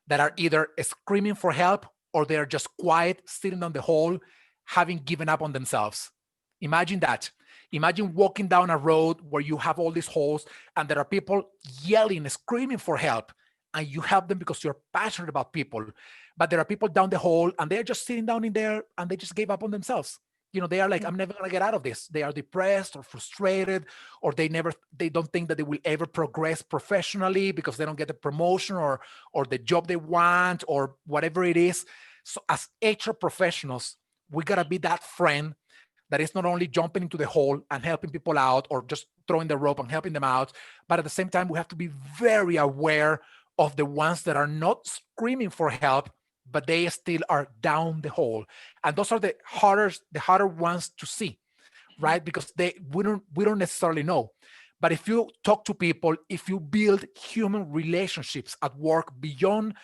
that are either screaming for help or they're just quiet, sitting on the hole, having given up on themselves. Imagine that. Imagine walking down a road where you have all these holes and there are people yelling, screaming for help, and you help them because you're passionate about people. But there are people down the hole and they're just sitting down in there and they just gave up on themselves. They are like, I'm never going to get out of this. They are depressed or frustrated, or they don't think that they will ever progress professionally because they don't get the promotion or the job they want or whatever it is. So as HR professionals, we got to be that friend that is not only jumping into the hole and helping people out or just throwing the rope and helping them out, but at the same time, we have to be very aware of the ones that are not screaming for help, but they still are down the hole. And those are the harder ones to see, right? Because we don't necessarily know. But if you talk to people, if you build human relationships at work beyond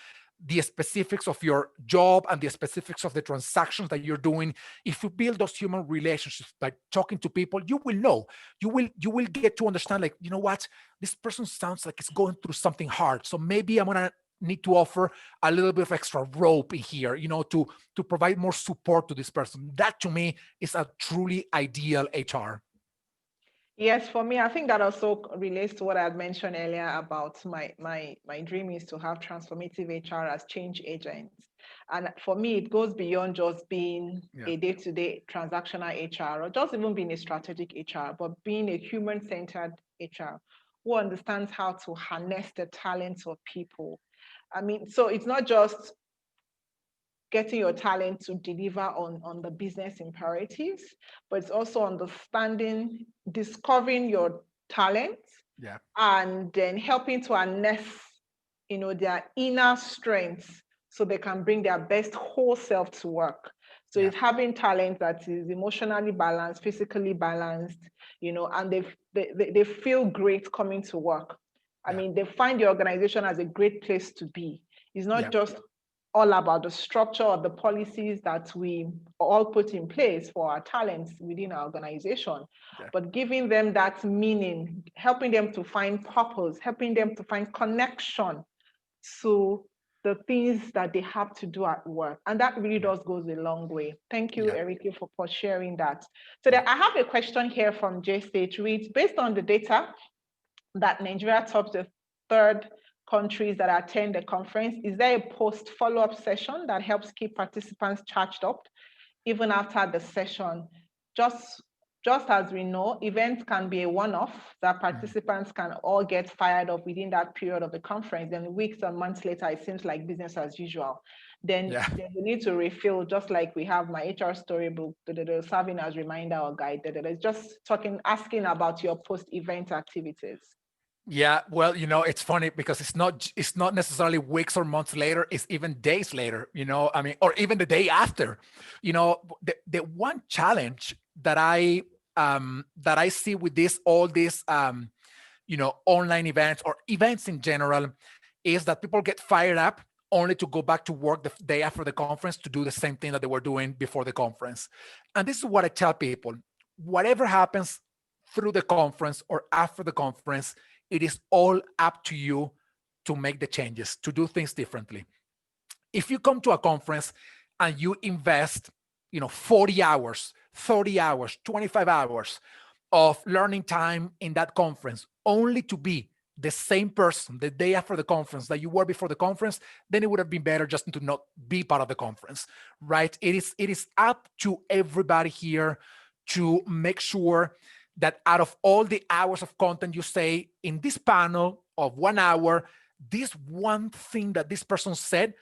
the specifics of your job and the specifics of the transactions that you're doing, if you build those human relationships by talking to people, you will know, you will get to understand, like, you know what, this person sounds like it's going through something hard. So maybe I'm gonna need to offer a little bit of extra rope in here, to provide more support to this person. That to me is a truly ideal HR. Yes, for me, I think that also relates to what I had mentioned earlier about my dream is to have transformative HR as change agents. And for me, it goes beyond just being a day-to-day transactional HR or just even being a strategic HR, but being a human-centered HR who understands how to harness the talents of people. I mean, so it's not just getting your talent to deliver on the business imperatives, but it's also understanding, discovering your talents, and then helping to harness, their inner strengths so they can bring their best whole self to work. So it's having talent that is emotionally balanced, physically balanced, and they feel great coming to work. I mean, they find the organization as a great place to be. It's not just all about the structure of the policies that we all put in place for our talents within our organization, but giving them that meaning, helping them to find purpose, helping them to find connection to the things that they have to do at work. And that really does goes a long way. Thank you, Enrique, for sharing that. So I have a question here from JStage, reads, based on the data that Nigeria tops the third countries that attend the conference, is there a post follow-up session that helps keep participants charged up even after the session? Just as we know, events can be a one-off that participants can all get fired up within that period of the conference. Then weeks and months later, it seems like business as usual. Then we need to refill, just like we have my HR storybook, serving as reminder or guide. It's just asking about your post-event activities. Yeah, well, it's funny because it's not necessarily weeks or months later, it's even days later, I mean, or even the day after. The one challenge that I see with all these online events or events in general is that people get fired up only to go back to work the day after the conference to do the same thing that they were doing before the conference. And this is what I tell people: whatever happens through the conference or after the conference, it is all up to you to make the changes, to do things differently. If you come to a conference and you invest 40 hours, 30 hours, 25 hours of learning time in that conference only to be the same person the day after the conference that you were before the conference, then it would have been better just to not be part of the conference, right? It is up to everybody here to make sure that out of all the hours of content you say in this panel of 1 hour, this one thing that this person said,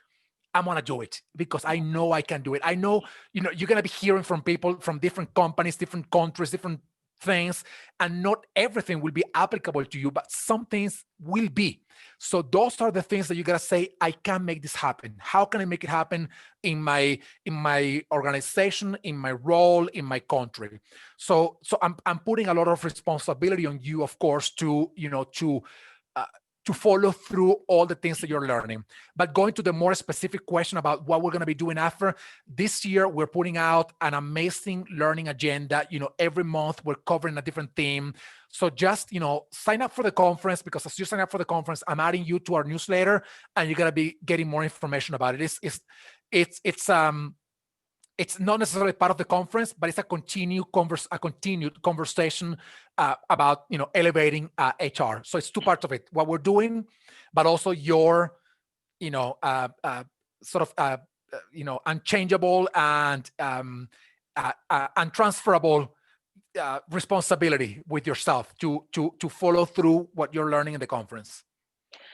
I'm gonna do it because I know I can do it. I know, you're gonna be hearing from people from different companies, different countries, different things, and not everything will be applicable to you, but some things will be. So those are the things that you gotta say, I can make this happen. How can I make it happen in my organization, in my role, in my country? So I'm putting a lot of responsibility on you, of course, to follow through all the things that you're learning. But going to the more specific question about what we're going to be doing after, this year we're putting out an amazing learning agenda. Every month we're covering a different theme. So just, sign up for the conference, because as you sign up for the conference, I'm adding you to our newsletter and you're going to be getting more information about it. It's not necessarily part of the conference, but it's a continued conversation about elevating HR. So it's two parts of it: what we're doing, but also your sort of unchangeable and untransferable responsibility with yourself to follow through what you're learning in the conference.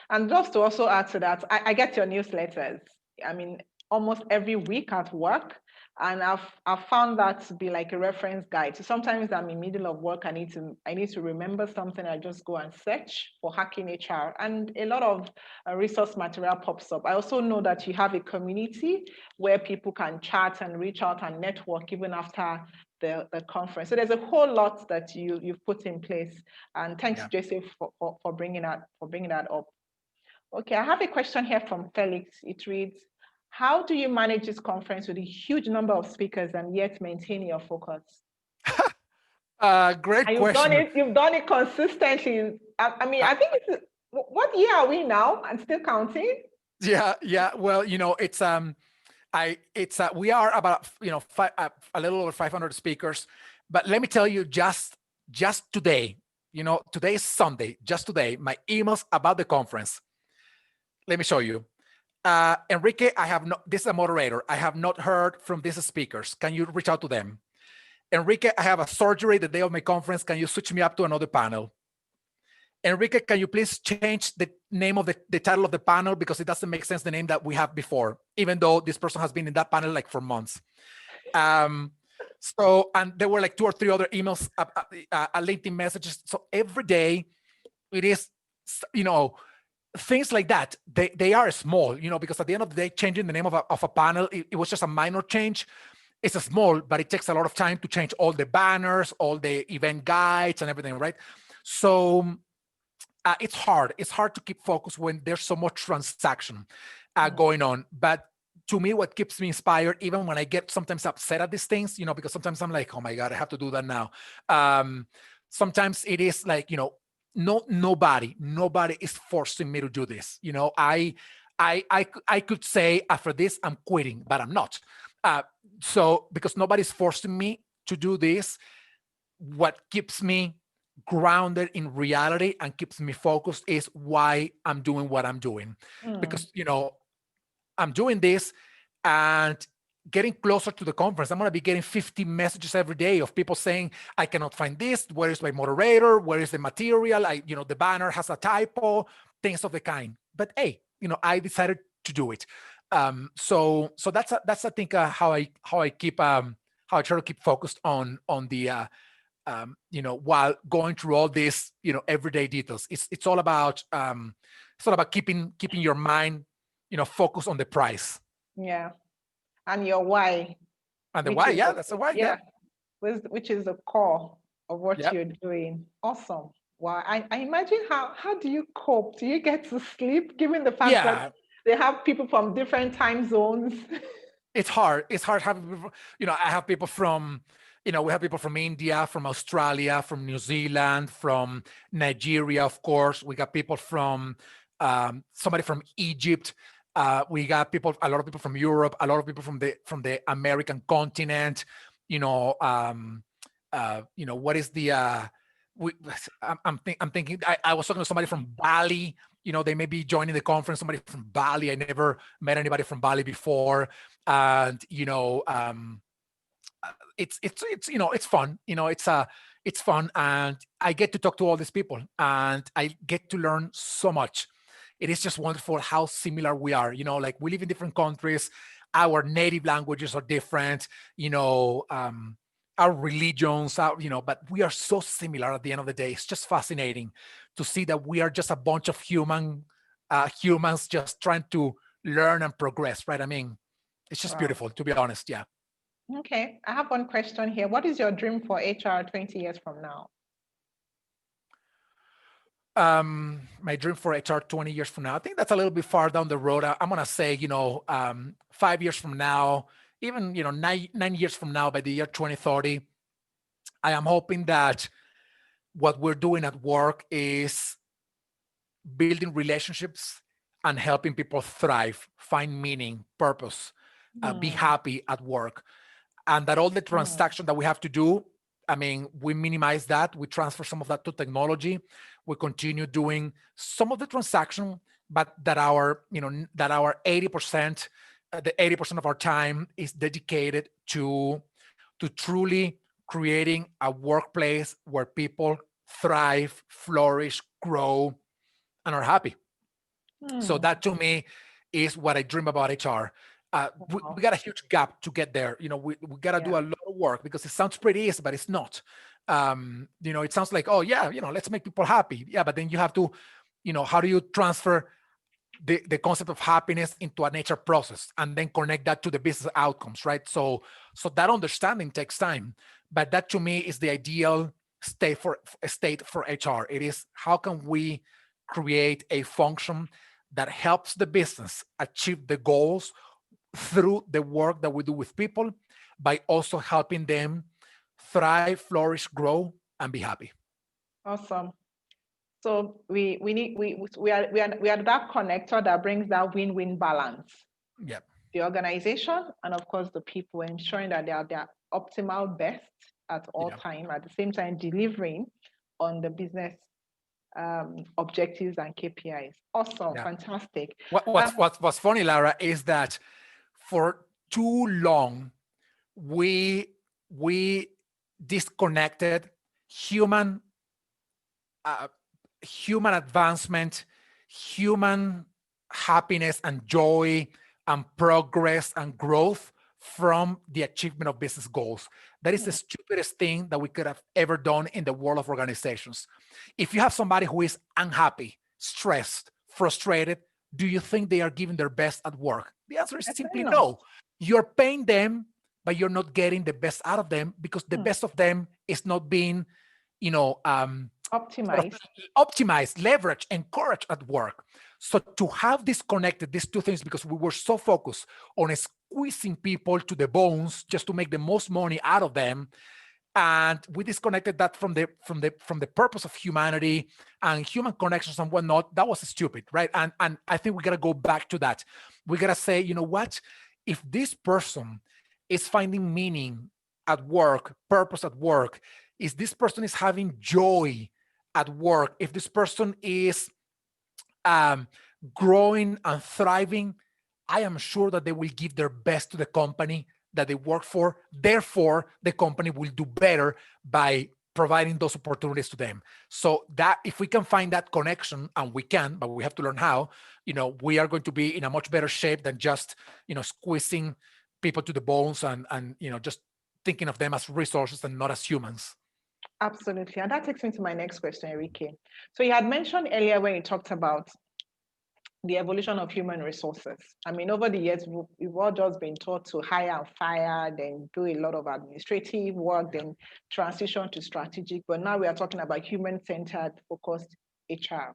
And just to also add to that, I get your newsletters. I mean, almost every week at work. And I've found that to be like a reference guide. So sometimes I'm in the middle of work, I need to remember something, I just go and search for hacking HR, and a lot of resource material pops up. I also know that you have a community where people can chat and reach out and network even after the conference. So there's a whole lot that you've put in place. And thanks, Joseph, for bringing that up. Okay, I have a question here from Felix. It reads, how do you manage this conference with a huge number of speakers and yet maintain your focus? Great and question. You've done it consistently. I mean, I think what year are we now and still counting? Yeah. Well, we are about, a little over 500 speakers, but let me tell you, just today, today is Sunday, just today, my emails about the conference. Let me show you. Enrique, this is a moderator. I have not heard from these speakers. Can you reach out to them? Enrique, I have a surgery the day of my conference. Can you switch me up to another panel? Enrique, can you please change the name of the title of the panel, because it doesn't make sense, the name that we have before, even though this person has been in that panel like for months. So, and there were like 2 or 3 other emails, LinkedIn messages. So every day it is, things like that. They are small, because at the end of the day, changing the name of a panel, it was just a minor change. It's a small, but it takes a lot of time to change all the banners, all the event guides and everything, right? So it's hard. It's hard to keep focus when there's so much transaction going on. But to me, what keeps me inspired, even when I get sometimes upset at these things, because sometimes I'm like, oh my God, I have to do that now. Sometimes it is like, nobody is forcing me to do this. I could say after this, I'm quitting, but I'm not. So because nobody's forcing me to do this, what keeps me grounded in reality and keeps me focused is why I'm doing what I'm doing. Because, I'm doing this and getting closer to the conference. I'm going to be getting 50 messages every day of people saying, I cannot find this. Where is my moderator? Where is the material? The banner has a typo, things of the kind. But hey, I decided to do it. So that's I think how I try to keep focused on the while going through all these, everyday details. It's all about keeping your mind, focused on the price. Yeah. And your why. And the why, that's the why. Yeah. Which is the core of what Yep. you're doing. Awesome. Wow. I imagine how do you cope? Do you get to sleep given the fact that they have people from different time zones? It's hard. It's hard having people, I have people from, we have people from India, from Australia, from New Zealand, from Nigeria, of course. We got people from somebody from Egypt. We got a lot of people from Europe, a lot of people from the American continent. What is the I'm thinking I was talking to somebody from Bali. They may be joining the conference, somebody from Bali. I never met anybody from Bali before. And it's fun. It's fun, and I get to talk to all these people, and I get to learn so much. It is just wonderful how similar we are. Like we live in different countries, our native languages are different. Our religions, but we are so similar at the end of the day. It's just fascinating to see that we are just a bunch of humans just trying to learn and progress, right? I mean, it's just beautiful, to be honest. Yeah. Okay. I have one question here. What is your dream for HR 20 years from now? My dream for HR 20 years from now, I think that's a little bit far down the road. I'm going to say, 5 years from now, even, 9 years from now, by the year 2030, I am hoping that what we're doing at work is building relationships and helping people thrive, find meaning, purpose, be happy at work. And that all the transaction that we have to do, I mean, we minimize that. We transfer some of that to technology. We continue doing some of the transaction, but that our 80%, the 80% of our time is dedicated to truly creating a workplace where people thrive, flourish, grow, and are happy. So that to me is what I dream about HR. We got a huge gap to get there. We got to do a lot of work because it sounds pretty easy, but it's not. It sounds like, oh yeah, let's make people happy. Yeah, but then you have to, how do you transfer the concept of happiness into an HR process and then connect that to the business outcomes, right? So that understanding takes time, but that to me is the ideal state for HR. It is, how can we create a function that helps the business achieve the goals through the work that we do with people, by also helping them thrive, flourish, grow, and be happy. Awesome. So we are that connector that brings that win-win balance. Yep. The organization and of course the people, ensuring that they are their optimal best at all time, at the same time delivering on the business objectives and KPIs. Awesome, fantastic. What's funny, Lara, is that for too long we disconnected human advancement, human happiness and joy and progress and growth from the achievement of business goals. That is the stupidest thing that we could have ever done in the world of organizations. If you have somebody who is unhappy, stressed, frustrated, do you think they are giving their best at work? The answer is simply no. You're paying them, but you're not getting the best out of them because the best of them is not being, optimized, leveraged, encouraged at work. So to have disconnected these two things, because we were so focused on squeezing people to the bones just to make the most money out of them, and we disconnected that from the purpose of humanity and human connections and whatnot. That was stupid, right? And I think we gotta go back to that. We gotta say, you know what? If this person is finding meaning at work, purpose at work, if this person is having joy at work, if this person is growing and thriving, I am sure that they will give their best to the company that they work for. Therefore, the company will do better by providing those opportunities to them. So that if we can find that connection, and we can, but we have to learn how, we are going to be in a much better shape than just, squeezing people to the bones and just thinking of them as resources and not as humans. Absolutely. And that takes me to my next question, Enrique. So you had mentioned earlier when you talked about the evolution of human resources. I mean, over the years, we've all just been taught to hire and fire, then do a lot of administrative work, then transition to strategic. But now we are talking about human-centered, focused HR.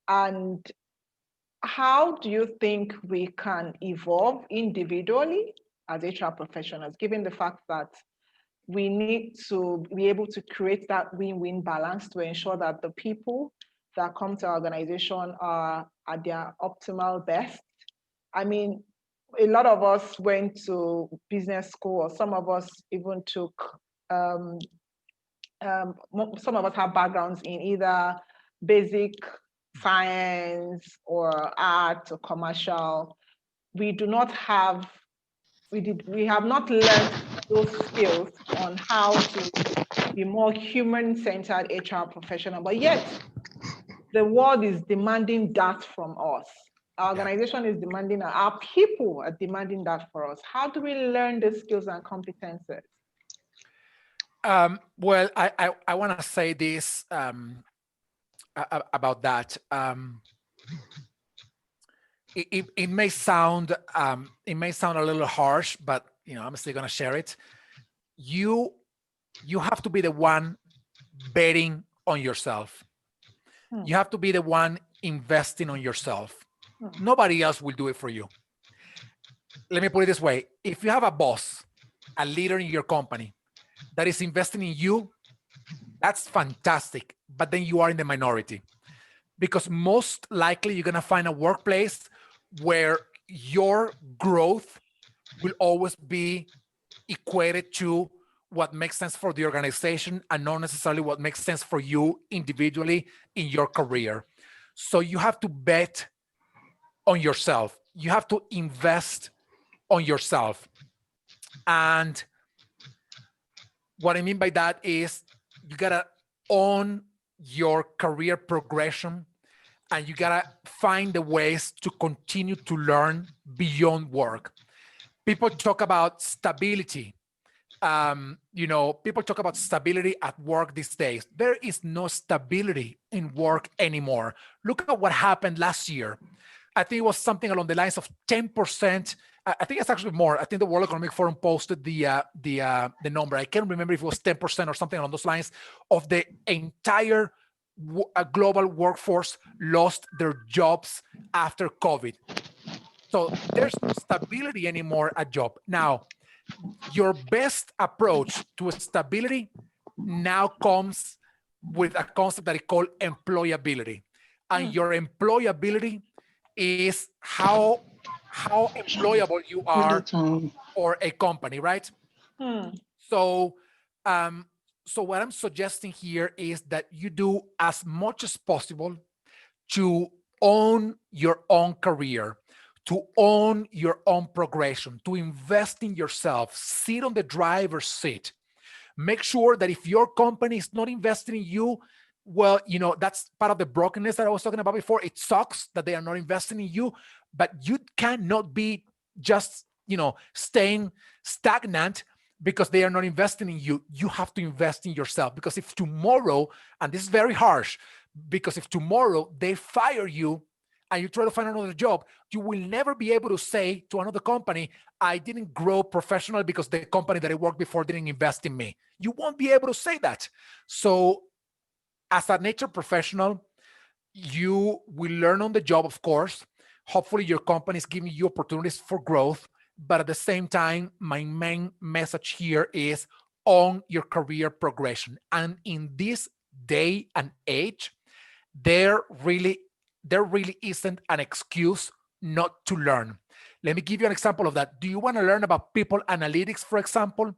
And how do you think we can evolve individually as HR professionals, given the fact that we need to be able to create that win-win balance to ensure that the people that come to our organization are at their optimal best? I mean, a lot of us went to business school, or some of us even took, some of us have backgrounds in either basic science or art or commercial. We do not have, we have not learned those skills on how to be more human-centered HR professional, but yet the world is demanding that from us. Our organization is demanding that, our people are demanding that for us. How do we learn the skills and competences? Well, I want to say this about that. It may sound a little harsh, but I'm still going to share it. You have to be the one betting on yourself. You have to be the one investing on yourself. Nobody else will do it for you. Let me put it this way. If you have a boss, a leader in your company that is investing in you, that's fantastic. But then you are in the minority, because most likely you're going to find a workplace where your growth will always be equated to what makes sense for the organization and not necessarily what makes sense for you individually in your career. So you have to bet on yourself. You have to invest on yourself. And what I mean by that is you gotta own your career progression, and you gotta find the ways to continue to learn beyond work. People talk about stability. People talk about stability at work these days. There is no stability in work anymore. Look at what happened last year. I think it was something along the lines of 10%. I think it's actually more. I think the World Economic Forum posted the number. I can't remember if it was 10% or something along those lines of the entire global workforce lost their jobs after COVID. So there's no stability anymore at job. Now, your best approach to stability now comes with a concept that I call employability. And your employability is how employable you are for a company, right? So what I'm suggesting here is that you do as much as possible to own your own career, to own your own progression, to invest in yourself, sit on the driver's seat. Make sure that if your company is not investing in you, well, that's part of the brokenness that I was talking about before. It sucks that they are not investing in you, but you cannot be just, staying stagnant because they are not investing in you. You have to invest in yourself, because if tomorrow, and this is very harsh, because if tomorrow they fire you and you try to find another job, you will never be able to say to another company, I didn't grow professionally because the company that I worked before didn't invest in me. You won't be able to say that. So as a nature professional, you will learn on the job, of course. Hopefully your company is giving you opportunities for growth. But at the same time, my main message here is own your career progression. And in this day and age, there really isn't an excuse not to learn. Let me give you an example of that. Do you want to learn about people analytics, for example?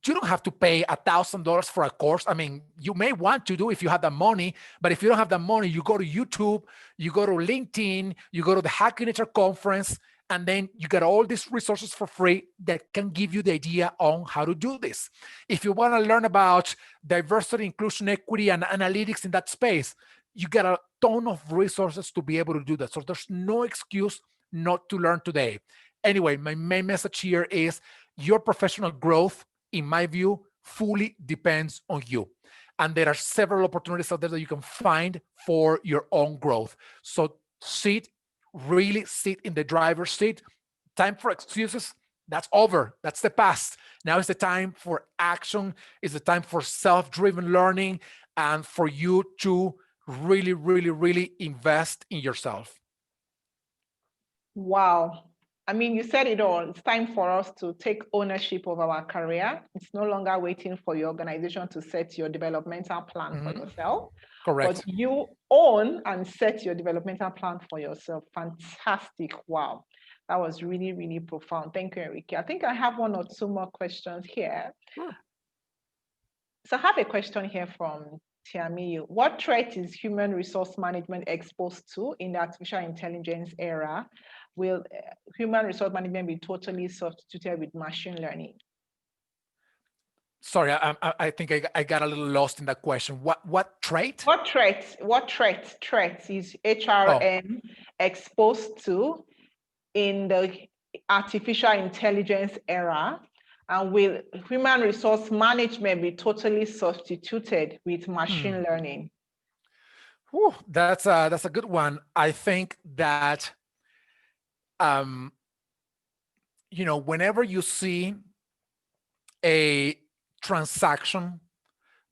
You don't have to pay $1,000 for a course. I mean, you may want to do if you have the money, but if you don't have the money, you go to YouTube, you go to LinkedIn, you go to the Hacking HR conference, and then you get all these resources for free that can give you the idea on how to do this. If you want to learn about diversity, inclusion, equity, and analytics in that space, you get a ton of resources to be able to do that. So there's no excuse not to learn today. Anyway, my main message here is your professional growth, in my view, fully depends on you. And there are several opportunities out there that you can find for your own growth. So really sit in the driver's seat. Time for excuses, that's over. That's the past. Now is the time for action. It's the time for self-driven learning and for you to really, really, really invest in yourself. Wow. I mean, you said it all. It's time for us to take ownership of our career. It's no longer waiting for your organization to set your developmental plan for yourself. Correct. But you own and set your developmental plan for yourself. Fantastic. Wow. That was really, really profound. Thank you, Enrique. I think I have one or two more questions here. Sure. So I have a question here from Tiamiyu. What threat is human resource management exposed to in the artificial intelligence era? Will human resource management be totally substituted with machine learning? Sorry, I think I got a little lost in that question. What trait? What threat is HRM exposed to in the artificial intelligence era? And will human resource management be totally substituted with machine learning? Whew, that's a good one. I think that whenever you see a transaction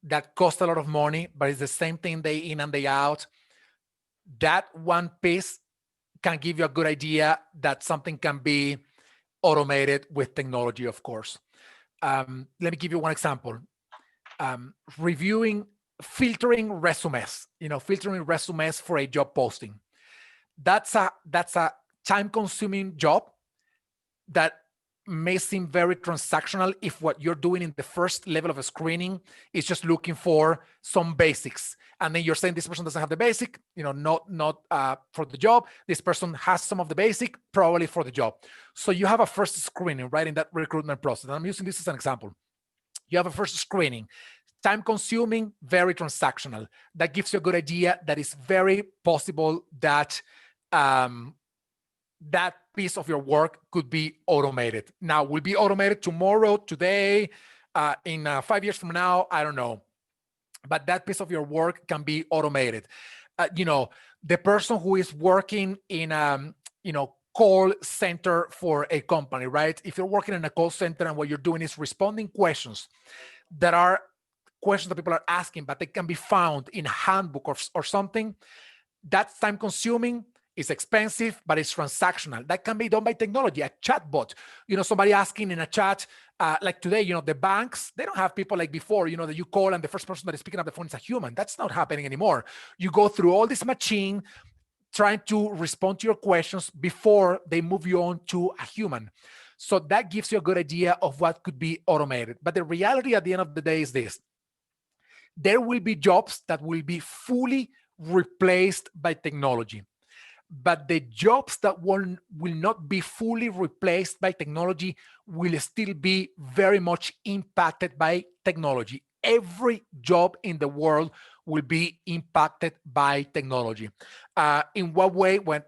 that costs a lot of money, but it's the same thing day in and day out, that one piece can give you a good idea that something can be automated with technology, of course. Let me give you one example. Filtering resumes, filtering resumes for a job posting. That's a time-consuming job that may seem very transactional if what you're doing in the first level of a screening is just looking for some basics. And then you're saying this person doesn't have the basic, not for the job. This person has some of the basic, probably for the job. So you have a first screening, right, in that recruitment process. And I'm using this as an example. You have a first screening, time-consuming, very transactional. That gives you a good idea that it's very possible that that piece of your work could be automated. Now, will be automated tomorrow, today, in 5 years from now, I don't know. But that piece of your work can be automated. The person who is working in call center for a company, right? If you're working in a call center and what you're doing is responding questions that are questions that people are asking, but they can be found in a handbook or something, that's time consuming. It's expensive, but it's transactional. That can be done by technology, a chatbot. Somebody asking in a chat, like today, the banks, they don't have people like before, that you call and the first person that is picking up the phone is a human. That's not happening anymore. You go through all this machine trying to respond to your questions before they move you on to a human. So that gives you a good idea of what could be automated. But the reality at the end of the day is this. There will be jobs that will be fully replaced by technology. But the jobs that will not be fully replaced by technology will still be very much impacted by technology. Every job in the world will be impacted by technology. In what way? When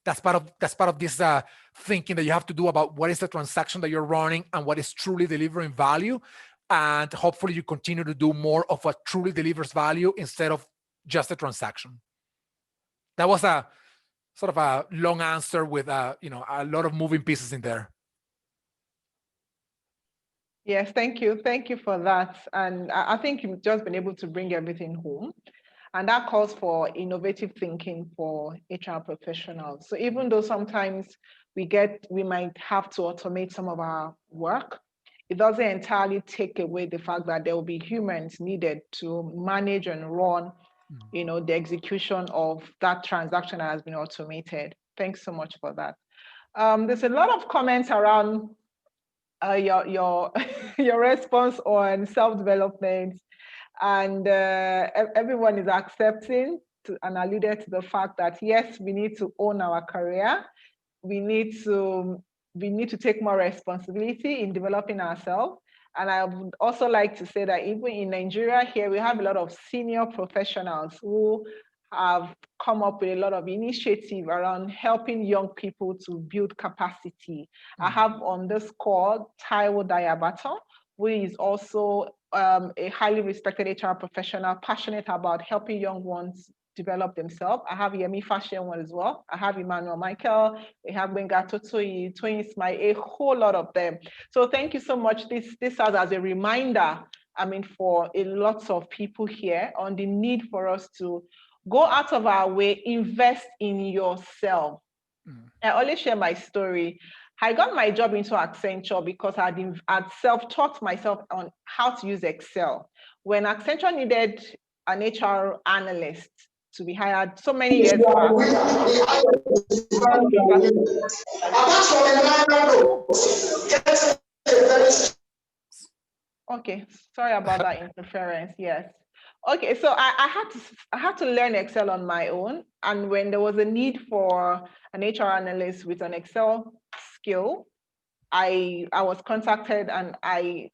that's part of this thinking that you have to do about what is the transaction that you're running and what is truly delivering value, and hopefully you continue to do more of what truly delivers value instead of just a transaction. That was a sort of a long answer with a lot of moving pieces in there. Yes, thank you. Thank you for that. And I think you've just been able to bring everything home. And that calls for innovative thinking for HR professionals. So even though sometimes we might have to automate some of our work, it doesn't entirely take away the fact that there will be humans needed to manage and run the execution of that transaction that has been automated. Thanks so much for that. There's a lot of comments around your response on self-development, and everyone is accepting and alluded to the fact that yes, we need to own our career. We need to take more responsibility in developing ourselves. And I would also like to say that even in Nigeria here, we have a lot of senior professionals who have come up with a lot of initiative around helping young people to build capacity. I have on this call Taiwo Diabaton, who is also a highly respected HR professional, passionate about helping young ones develop themselves. I have Yemi Fashion as well. I have Emmanuel Michael. We have Benga Totoyi, Twin Ismail, a whole lot of them. So thank you so much. This serves as a reminder, I mean, for a lot of people here on the need for us to go out of our way, invest in yourself. I always share my story. I got my job into Accenture because I'd self-taught myself on how to use Excel. When Accenture needed an HR analyst to be hired so many years back, okay, sorry about that interference. Yes. Okay, so I had to learn Excel on my own, and when there was a need for an HR analyst with an Excel skill, I was contacted and I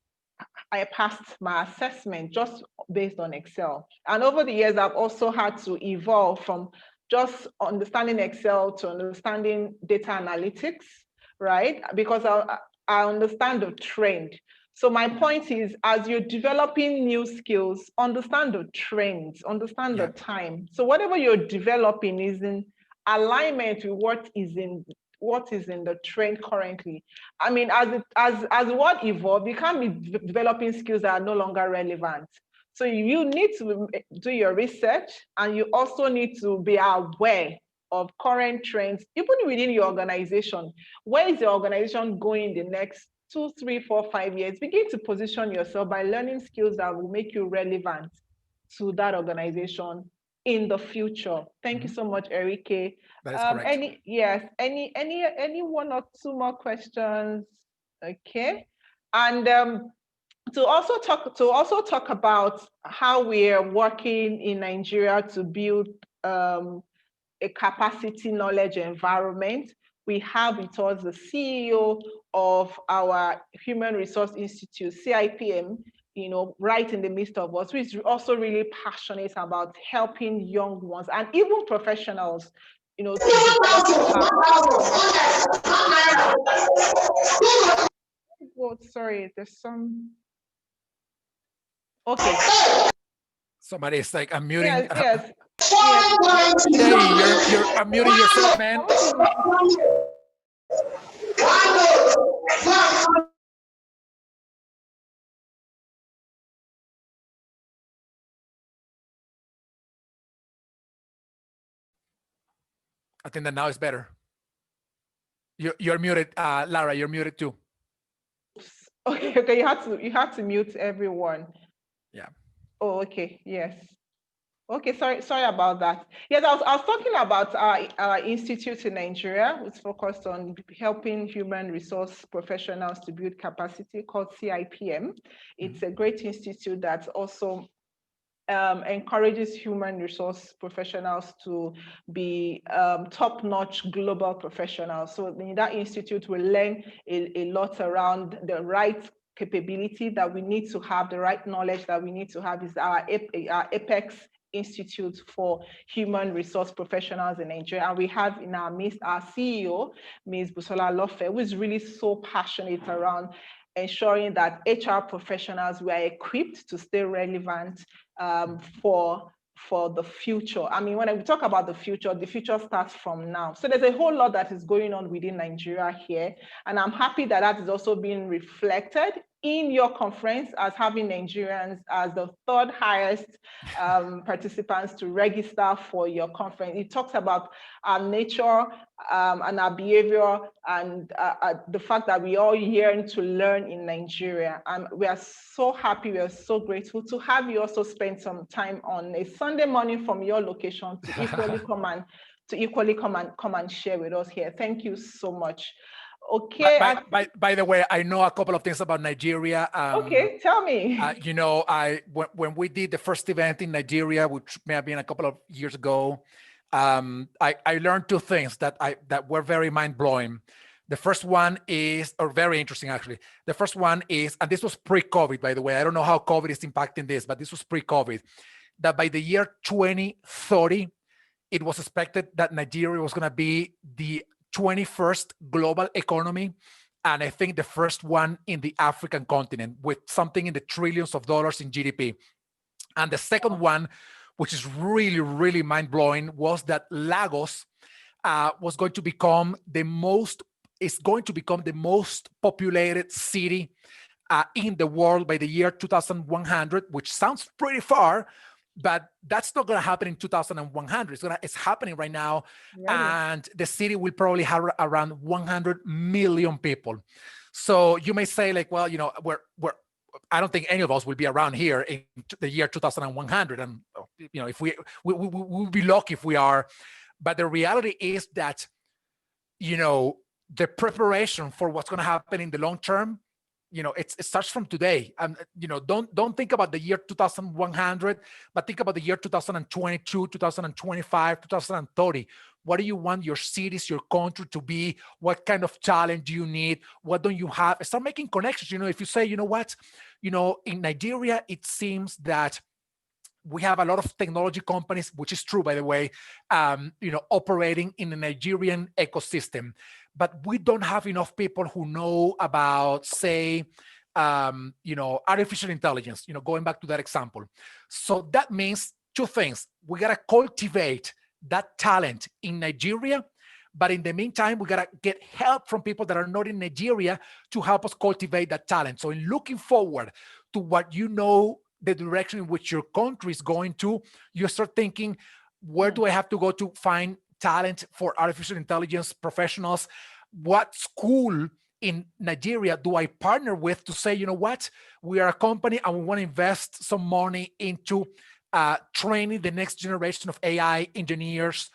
passed my assessment just based on Excel. And over the years, I've also had to evolve from just understanding Excel to understanding data analytics, right? Because I understand the trend. So my point is, as you're developing new skills, understand the trends, understand the time. So whatever you're developing is in alignment with what is in the trend currently. I mean, as what evolve, you can't be developing skills that are no longer relevant. So you need to do your research, and you also need to be aware of current trends, even within your organization. Where is your organization going the next 2, 3, 4, 5 years? Begin to position yourself by learning skills that will make you relevant to that organization in the future. Thank you so much, Enrique. That is correct. Any one or two more questions? Okay. And to also talk about how we are working in Nigeria to build a capacity knowledge environment. We have with us the CEO of our Human Resource Institute, CIPM, right in the midst of us, who is also really passionate about helping young ones and even professionals, to develop. Oh, sorry, there's some. Okay. Somebody is like unmuting. Yes. Hey, you're unmuting yourself, man. I think that now is better. You're muted, Lara. You're muted too. Okay. You have to mute everyone. Yeah. Oh, okay. Yes. Okay. Sorry about that. Yes, I was talking about our institute in Nigeria, which focused on helping human resource professionals to build capacity, called CIPM. It's a great institute that also encourages human resource professionals to be top-notch global professionals. So in that institute, we learn a lot around the right capability that we need to have, the right knowledge that we need to have. Is our Apex Institute for Human Resource Professionals in Nigeria. And we have in our midst our CEO, Ms. Busola Lofe, who is really so passionate around ensuring that HR professionals were equipped to stay relevant for the future. I mean, when we talk about the future starts from now. So there's a whole lot that is going on within Nigeria here. And I'm happy that that is also being reflected in your conference as having Nigerians as the third highest participants to register for your conference. It talks about our nature and our behavior and the fact that we all yearn to learn in Nigeria. And we are so happy, we are so grateful to have you also spend some time on a Sunday morning from your location to equally come and share with us here. Thank you so much. Okay. By the way, I know a couple of things about Nigeria. Okay, tell me. When we did the first event in Nigeria, which may have been a couple of years ago, I learned two things that were very mind-blowing. The first one is, or very interesting actually. The first one is, and this was pre-COVID, by the way. I don't know how COVID is impacting this, but this was pre-COVID, that by the year 2030, it was expected that Nigeria was going to be the 21st global economy and I think the first one in the African continent with something in the trillions of dollars in GDP. And the second one, which is really, really mind-blowing, was that Lagos was going to become the most populated city in the world by the year 2100, which sounds pretty far, but that's not going to happen in 2100. It's happening right now, and the city will probably have around 100 million people. So you may say, like, well, I don't think any of us will be around here in the year 2100, and if we'll be lucky if we are. But the reality is that the preparation for what's going to happen in the long term, it starts from today. And don't think about the year 2100, but think about the year 2022, 2025, 2030. What do you want your cities, your country to be? What kind of talent do you need? What don't you have? Start making connections. If you say, in Nigeria, it seems that we have a lot of technology companies, which is true, by the way, operating in the Nigerian ecosystem, but we don't have enough people who know about, say, artificial intelligence, going back to that example. So that means two things. We got to cultivate that talent in Nigeria, but in the meantime, we got to get help from people that are not in Nigeria to help us cultivate that talent. So in looking forward to what the direction in which your country is going to, you start thinking, where do I have to go to find talent for artificial intelligence professionals? What school in Nigeria do I partner with to say, we are a company and we want to invest some money into training the next generation of AI engineers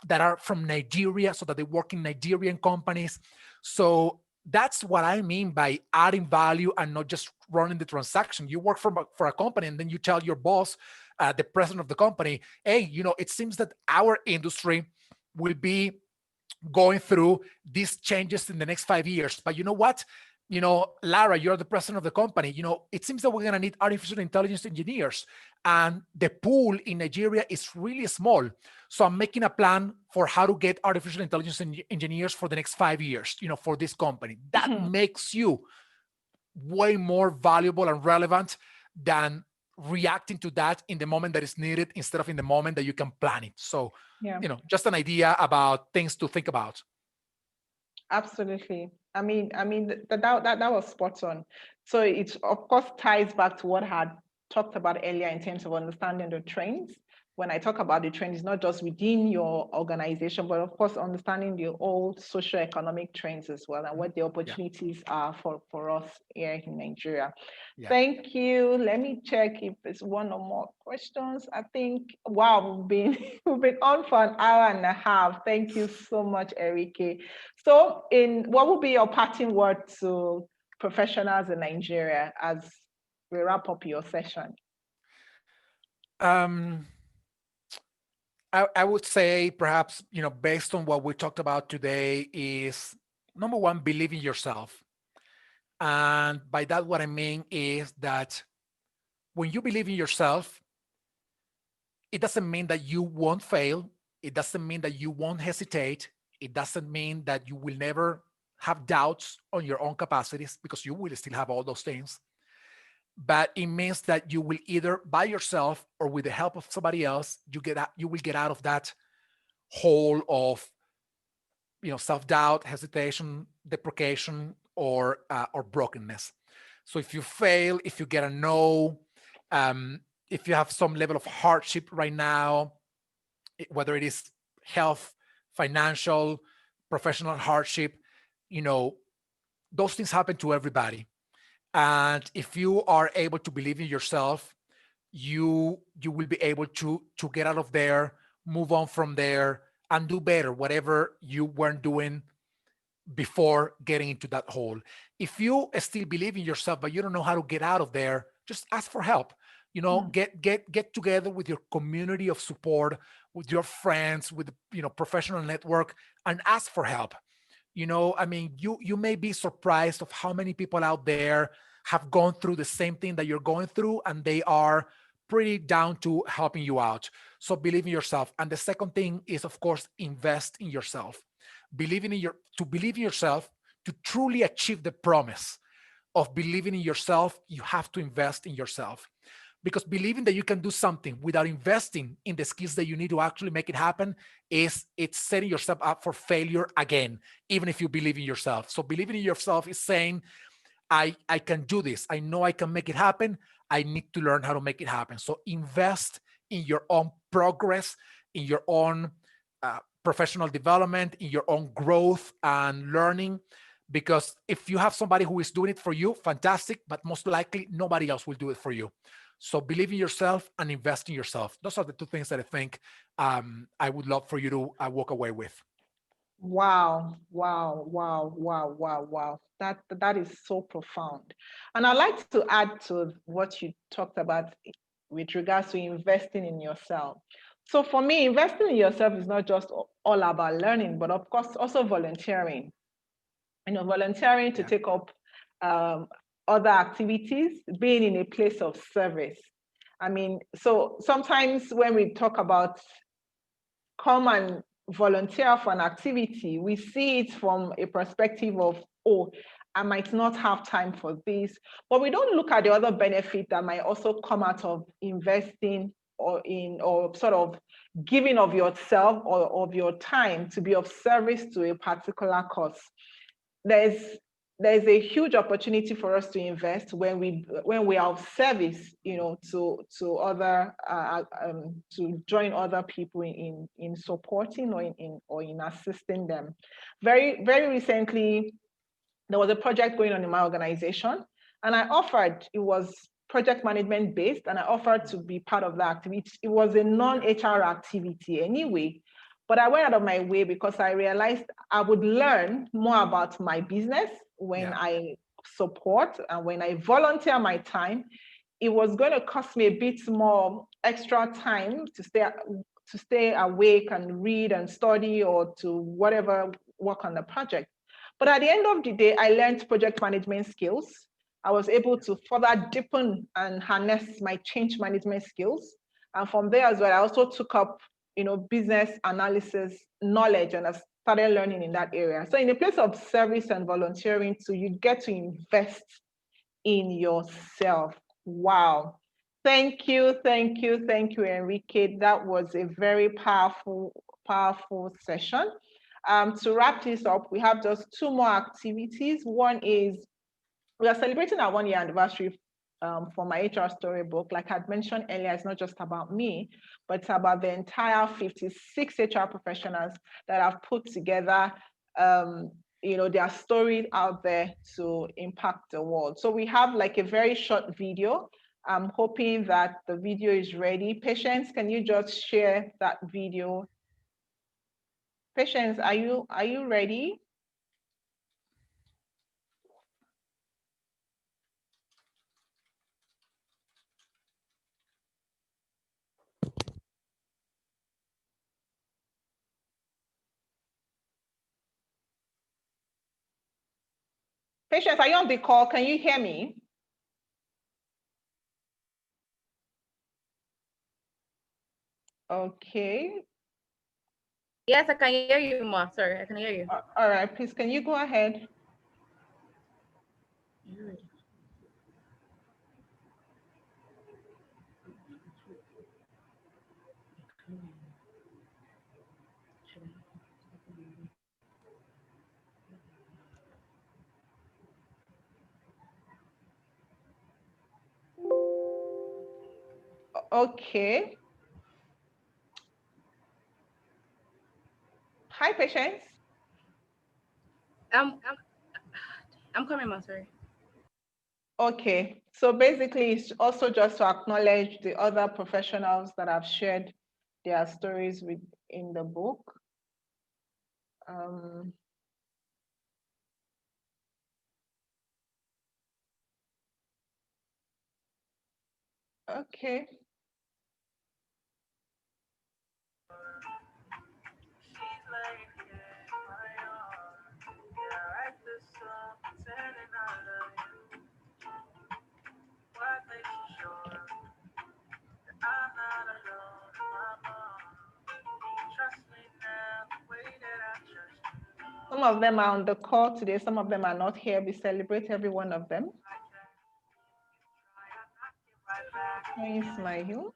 that are from Nigeria so that they work in Nigerian companies. So that's what I mean by adding value and not just running the transaction. You work for a company and then you tell your boss, the president of the company, hey, it seems that our industry will be going through these changes in the next 5 years. But you know what? Lara, you're the president of the company. It seems that we're going to need artificial intelligence engineers. And the pool in Nigeria is really small. So I'm making a plan for how to get artificial intelligence engineers for the next 5 years, for this company. That makes you way more valuable and relevant than reacting to that in the moment that is needed instead of in the moment that you can plan it. So, just an idea about things to think about. Absolutely. I mean, that was spot on. So it of course ties back to what I had talked about earlier in terms of understanding the trends. When I talk about the trends, not just within your organization, but of course understanding the old socio-economic trends as well and what the opportunities are for us here in Nigeria. Thank you. Let me check if there's one or more questions. I think, wow, we've been on for an hour and a half. Thank you so much, Enrique. So what would be your parting word to professionals in Nigeria as we wrap up your session? I would say perhaps, based on what we talked about today is, number one, believe in yourself. And by that, what I mean is that when you believe in yourself, it doesn't mean that you won't fail. It doesn't mean that you won't hesitate. It doesn't mean that you will never have doubts on your own capacities, because you will still have all those things. But it means that you will either by yourself or with the help of somebody else, you will get out of that hole of, self-doubt, hesitation, deprecation, or brokenness. So if you fail, if you get a no, if you have some level of hardship right now, whether it is health, financial, professional hardship, those things happen to everybody. And if you are able to believe in yourself, you will be able to get out of there, move on from there, and do better, whatever you weren't doing before getting into that hole. If you still believe in yourself, but you don't know how to get out of there, just ask for help. Get together with your community of support, with your friends, with professional network, and ask for help. You may be surprised of how many people out there have gone through the same thing that you're going through, and they are pretty down to helping you out. So believe in yourself. And the second thing is, of course, invest in yourself. To believe in yourself, to truly achieve the promise of believing in yourself, you have to invest in yourself. Because believing that you can do something without investing in the skills that you need to actually make it happen it's setting yourself up for failure again, even if you believe in yourself. So believing in yourself is saying, I can do this. I know I can make it happen. I need to learn how to make it happen. So invest in your own progress, in your own professional development, in your own growth and learning. Because if you have somebody who is doing it for you, fantastic, but most likely nobody else will do it for you. So believe in yourself and invest in yourself. Those are the two things that I think I would love for you to walk away with. Wow, wow, wow, wow, wow, wow. That is so profound. And I'd like to add to what you talked about with regards to investing in yourself. So for me, investing in yourself is not just all about learning, but of course also volunteering. Volunteering to take up other activities, being in a place of service. I mean, so sometimes when we talk about come and volunteer for an activity, we see it from a perspective of, oh, I might not have time for this, but we don't look at the other benefit that might also come out of investing or sort of giving of yourself or of your time to be of service to a particular cause. There's a huge opportunity for us to invest when we are of service, to other to join other people in supporting or in assisting them. Very very recently, there was a project going on in my organization, and I offered. It was project management based, and I offered to be part of the activity. It was a non-HR activity anyway, but I went out of my way because I realized I would learn more about my business when I support and when I volunteer my time. It was going to cost me a bit more extra time to stay awake and read and study or to whatever work on the project. But at the end of the day, I learned project management skills. I was able to further deepen and harness my change management skills. And from there as well, I also took up, business analysis knowledge, and I started learning in that area. So in a place of service and volunteering too, you get to invest in yourself. Wow. Thank you, thank you, thank you, Enrique. That was a very powerful session. To wrap this up, we have just two more activities. One is we are celebrating our 1-year anniversary for my HR storybook. Like I'd mentioned earlier, it's not just about me, but it's about the entire 56 HR professionals that have put together their story out there to impact the world. So we have like a very short video. I'm hoping that the video is ready. Patience, can you just share that video? Patience, are you ready? Patience, are you on the call? Can you hear me? Okay. Yes, I can hear you, Ma. Sorry, I can hear you. All right, please, can you go ahead? Okay. Hi, Patience. I'm coming, Ma. Sorry. Okay, so basically it's also just to acknowledge the other professionals that have shared their stories in the book. Okay. Some of them are on the call today. Some of them are not here. We celebrate every one of them. Ismail.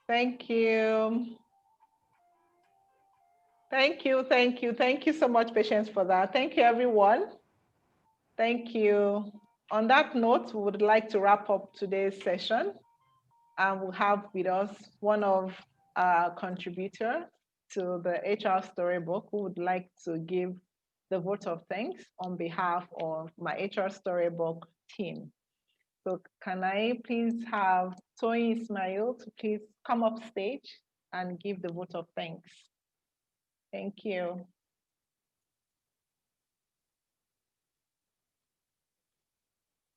Thank you. Thank you, thank you. Thank you so much, Patience, for that. Thank you, everyone. Thank you. On that note, we would like to wrap up today's session. And we'll have with us one of our contributors to the HR Storybook who would like to give the vote of thanks on behalf of my HR Storybook team. So can I please have Toyin Ismail to please come up stage and give the vote of thanks? Thank you.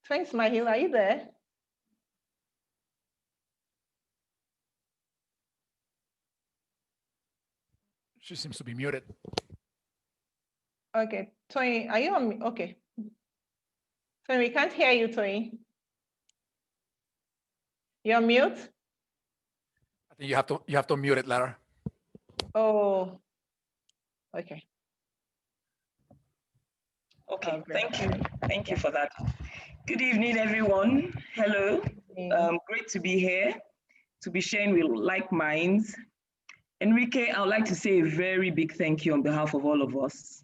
Toyin Ismail, are you there? She seems to be muted. Okay, Toyin, are you on? Okay. Toyin, we can't hear you, Toyin. You're mute? I think you have to mute it, Lara. Oh, okay. Okay, thank you. Thank you for that. Good evening, everyone. Hello. Great to be here, to be sharing with like minds. Enrique, I would like to say a very big thank you on behalf of all of us.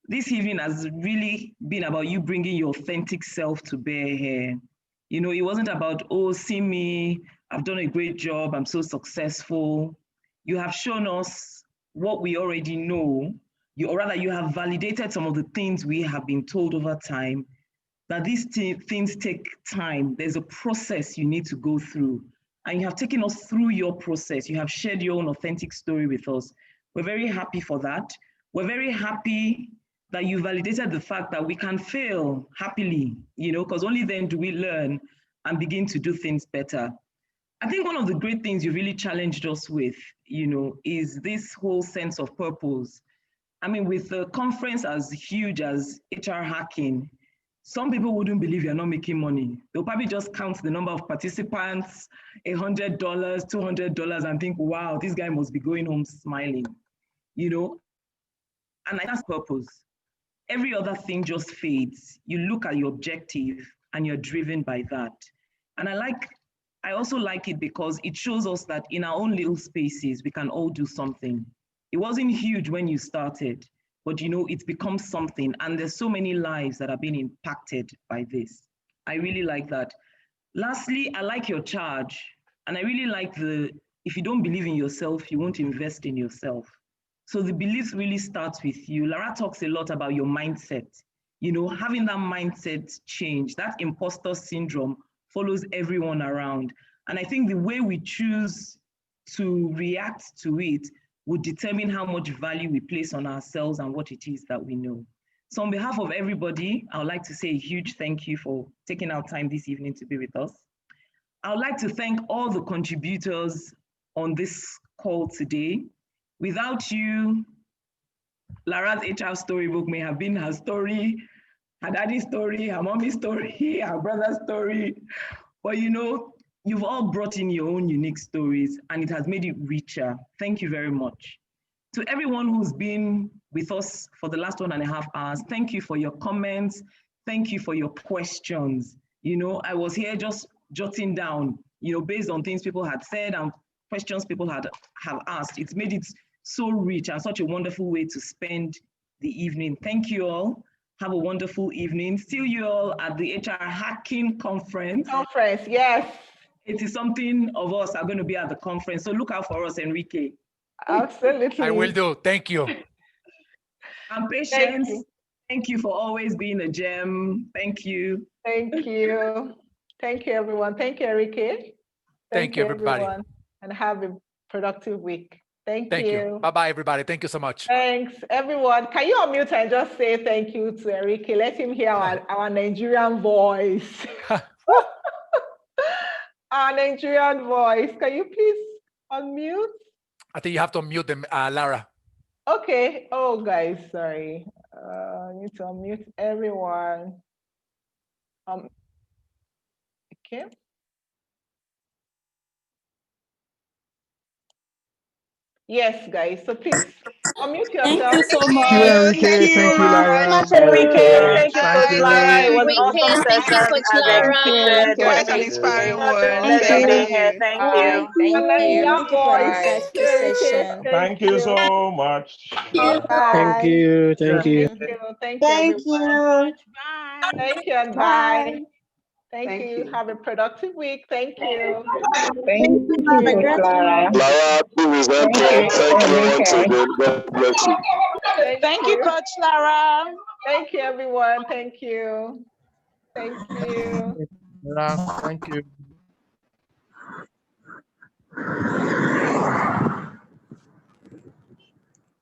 This evening has really been about you bringing your authentic self to bear here. You know, it wasn't about, oh, see me, I've done a great job, I'm so successful. You have shown us what we already know, or rather you have validated some of the things we have been told over time, that these things take time. There's a process you need to go through. And you have taken us through your process. You have shared your own authentic story with us. We're very happy for that. We're very happy that you validated the fact that we can fail happily, you know, because only then do we learn and begin to do things better. I think one of the great things you really challenged us with, you know, is this whole sense of purpose. I mean, with the conference as huge as HR Hacking, some people wouldn't believe you're not making money. They'll probably just count the number of participants, $100, $200, and think, wow, this guy must be going home smiling, you know? And that's purpose. Every other thing just fades. You look at your objective and you're driven by that. And I also like it because it shows us that in our own little spaces, we can all do something. It wasn't huge when you started, but you know, it's become something. And there's so many lives that are being impacted by this. I really like that. Lastly, I like your charge. And I really like if you don't believe in yourself, you won't invest in yourself. So the belief really starts with you. Lara talks a lot about your mindset. You know, having that mindset change, that imposter syndrome follows everyone around. And I think the way we choose to react to it would determine how much value we place on ourselves and what it is that we know. So on behalf of everybody, I would like to say a huge thank you for taking our time this evening to be with us. I would like to thank all the contributors on this call today. Without you, Lara's HR storybook may have been her story, her daddy's story, her mommy's story, her brother's story. But you know, you've all brought in your own unique stories and it has made it richer. Thank you very much. To everyone who's been with us for the last 1.5 hours, thank you for your comments. Thank you for your questions. You know, I was here just jotting down, you know, based on things people had said and questions people have asked. It's made it so rich and such a wonderful way to spend the evening. Thank you all. Have a wonderful evening. See you all at the HR Hacking Conference. Yes. It is something of us are going to be at the conference. So look out for us, Enrique. Absolutely. I will do. Thank you. And Patience, thank you for always being a gem. Thank you. Thank you. Thank you, everyone. Thank you, Enrique. Thank you, everybody. Everyone. And have a productive week. Thank you. you. Bye-bye, everybody. Thank you so much. Thanks, everyone. Can you unmute and just say thank you to Enrique? Let him hear our Nigerian voice. Our Nigerian voice. Can you please unmute? I think you have to unmute them, Lara. Okay. Oh, guys, sorry. I need to unmute everyone. Okay. Yes, guys. So please unmute yourself. Thank you so Thank much. you, Enrique. Thank you, Lara. Thank you, Thank Coach you. Lara. It was Enrique, awesome thank you, session. Coach Thank Lara. you. Quite an inspiring one. Pleasure Thank being you. here. Thank you. Thank And then you. young voice. Enrique, Thank you so much. Bye. you. Thank you. Thank you, everyone. Thank you and bye. Thank you. Have a productive week. Thank you. Thank you, Coach Lara. Lara, please thank you once again. God bless you. Thank you, Coach Lara. Thank you, everyone. Thank you. Thank you. Thank you.